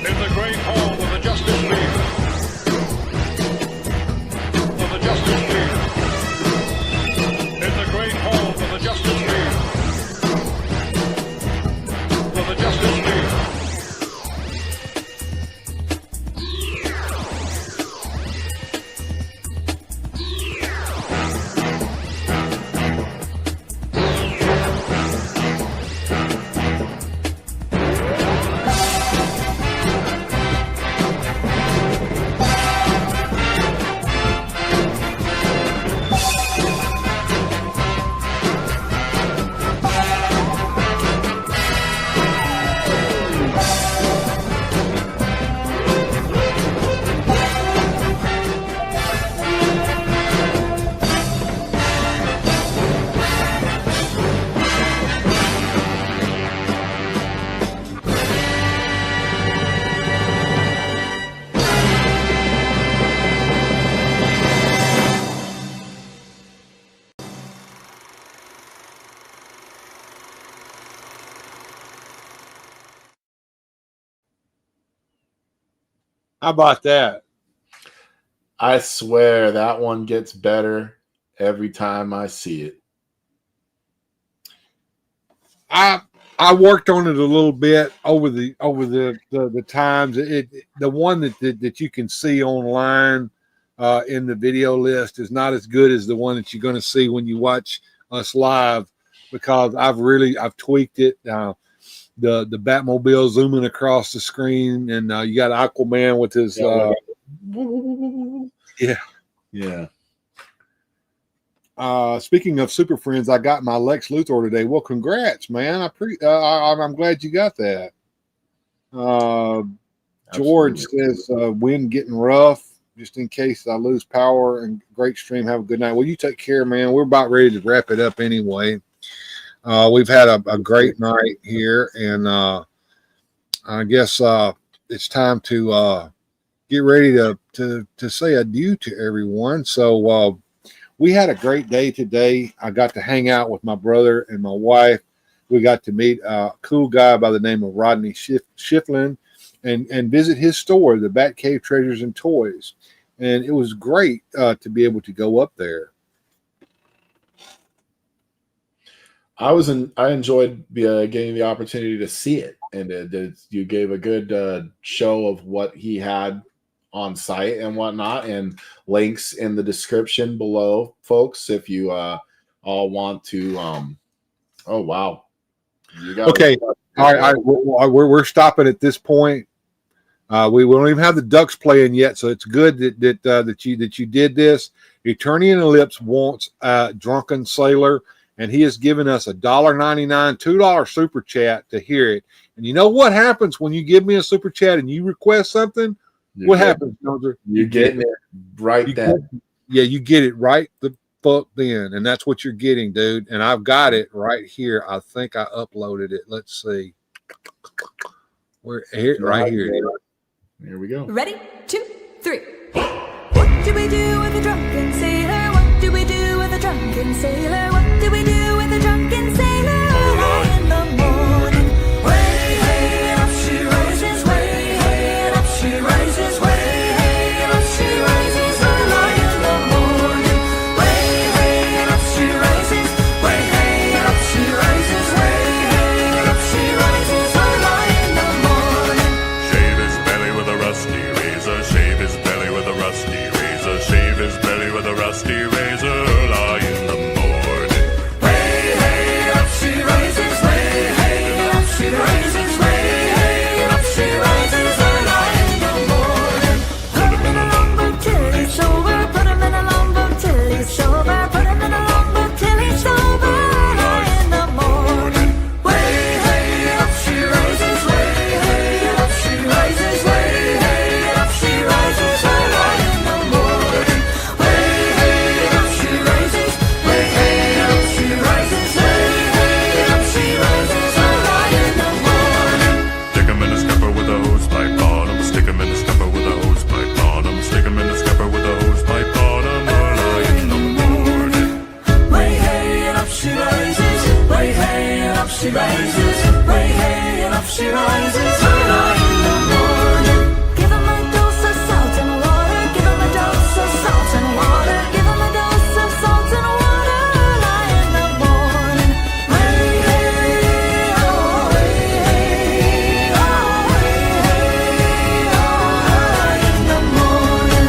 In the great hall of the Justice League, of the Justice How about that? I swear that one gets better every time I see it. I worked on it a little bit over the times. The one that you can see online in the video list is not as good as the one that you're going to see when you watch us live, because I've tweaked it. The Batmobile zooming across the screen, and you got Aquaman with his yeah. Speaking of Super Friends, I got my Lex Luthor today. Well, congrats, man! I'm glad you got that. George says, "Wind getting rough. Just in case I lose power." And great stream. Have a good night. Well, you take care, man. We're about ready to wrap it up anyway. We've had a great night here, and I guess it's time to get ready to say adieu to everyone. So. We had a great day today. I got to hang out with my brother and my wife. We got to meet a cool guy by the name of Rodney Schifflin and visit his store, the Batcave Treasures and Toys. And it was great to be able to go up there. I enjoyed getting the opportunity to see it, and you gave a good show of what he had on site and whatnot, and links in the description below, folks, if you all want to oh wow, you got okay. All right, we're stopping at this point. We don't even have the Ducks playing yet, so it's good that you did this. Eternian Ellipse wants Drunken Sailor, and he has given us $1.99, $2 super chat to hear it. And you know what happens when you give me a super chat and you request something? What happens, Jonezer? You get it right then. You get it right the fuck then, and that's what you're getting, dude. And I've got it right here. I think I uploaded it. Let's see. We're here, right here. Here we go. Ready? 2, 3. What do we do with a drunken sailor? What do we do with a drunken sailor? What do we do with a drunken sailor? Early in the morning. Way hey, up she rises. Way hey, up she rises. Way hey, up she rises. Early in the morning. Way hey, up she rises. Way hey, up she rises. Way hey, up she rises. Early in the morning. Shave his belly with a rusty razor. Shave his belly with a rusty razor. Shave his belly with a rusty razor. Lie in the morning. Way hey, up she rises. Way hey, up she rises. Way hey, up she rises. Early in the morning. Put him in a longboat till he's sober. Put him in a longboat till he's sober. Put him in a longboat till he's sober. Early in the morning. Way hey, up she rises. Way hey, up she rises. Way hey, up she rises. Early in the morning. Way hey, up she rises. Way hey, up she rises. Way hey, up she rises. Early in the morning. Stick him in a scupper with a hose pipe on him. Stick him in a scupper with a hose pipe on him. Stick him in a scupper with a hose pipe on him. Early in the morning. Way hey, and up she rises. Way hey, and up she rises. Way hey, and up she rises. Early in the morning. Give him a dose of salt and water. Give him a dose of salt and water. Give him a dose of salt and water. Early in the morning. Way hey, oh, way hey, oh, way hey, oh, early in the morning.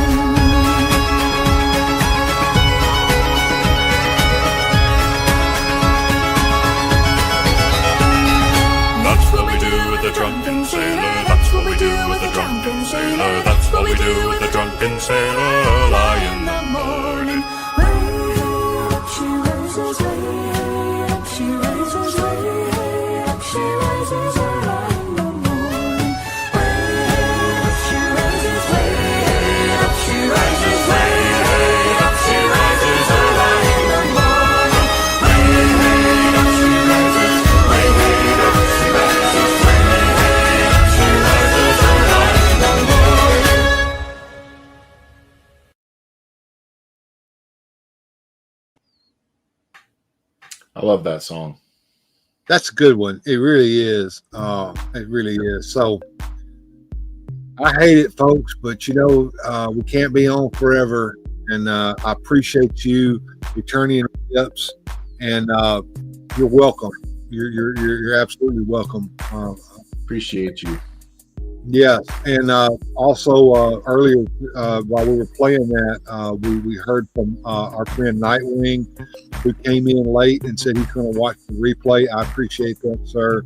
That's what we do with the drunken sailor. That's what we do with the drunken sailor. That's what we do with the drunken sailor. Lie in the morning. Way up she rises, way up she rises, way up she rises, early in the morning. Way up she rises, way up she rises, way up she rises, early in the morning. Way up she rises, way up she rises, way up she rises, early in the morning. I love that song. That's a good one. It really is. It really is. So I hate it, folks, but you know, we can't be on forever. And I appreciate you returning tips, and you're welcome. You're absolutely welcome. Appreciate you. Yes, and also earlier while we were playing that, we heard from our friend Nightwing, who came in late and said he's going to watch the replay. I appreciate that, sir.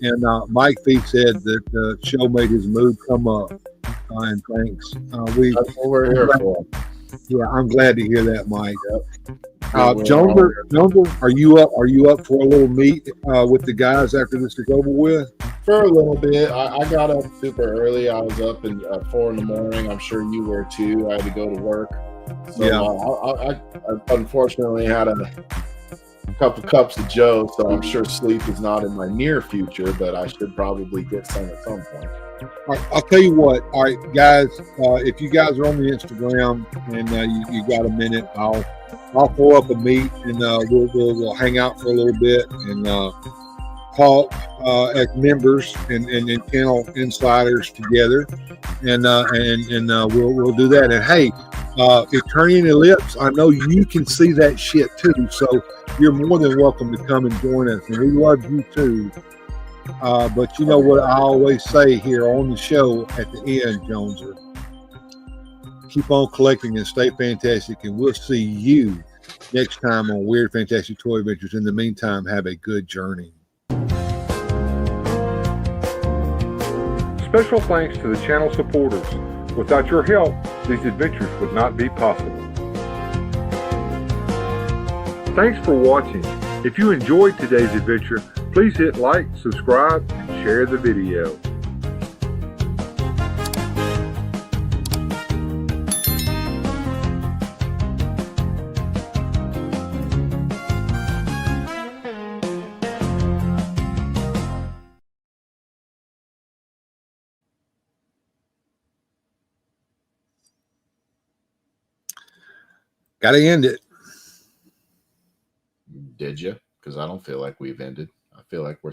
And Mike Fee said that the show made his mood come up. And thanks. That's what we're here for. Yeah, I'm glad to hear that, Mike. Yep. Jonezer, are you up? Are you up for a little meet with the guys after this is over with? For a little bit. I got up super early. I was up at 4 in the morning. I'm sure you were too. I had to go to work. So Yeah. I unfortunately had a couple cups of Joe, so I'm sure sleep is not in my near future, but I should probably get some at some point. All right, I'll tell you what. All right, guys, if you guys are on the Instagram and you got a minute, I'll pull up a meet and we'll hang out for a little bit and talk as members and channel insiders together, and we'll do that. And hey, Eternian Ellipse, I know you can see that shit too, so you're more than welcome to come and join us, and we love you too. But you know what I always say here on the show at the end, Jonezer, keep on collecting and stay fantastic, and we'll see you next time on Weird Fantastic Toy Adventures. In the meantime, have a good journey. Special thanks to the channel supporters. Without your help, these adventures would not be possible. Thanks for watching. If you enjoyed today's adventure, please hit like, subscribe, and share the video. Got to end it. Did you? Because I don't feel like we've ended. I feel like we're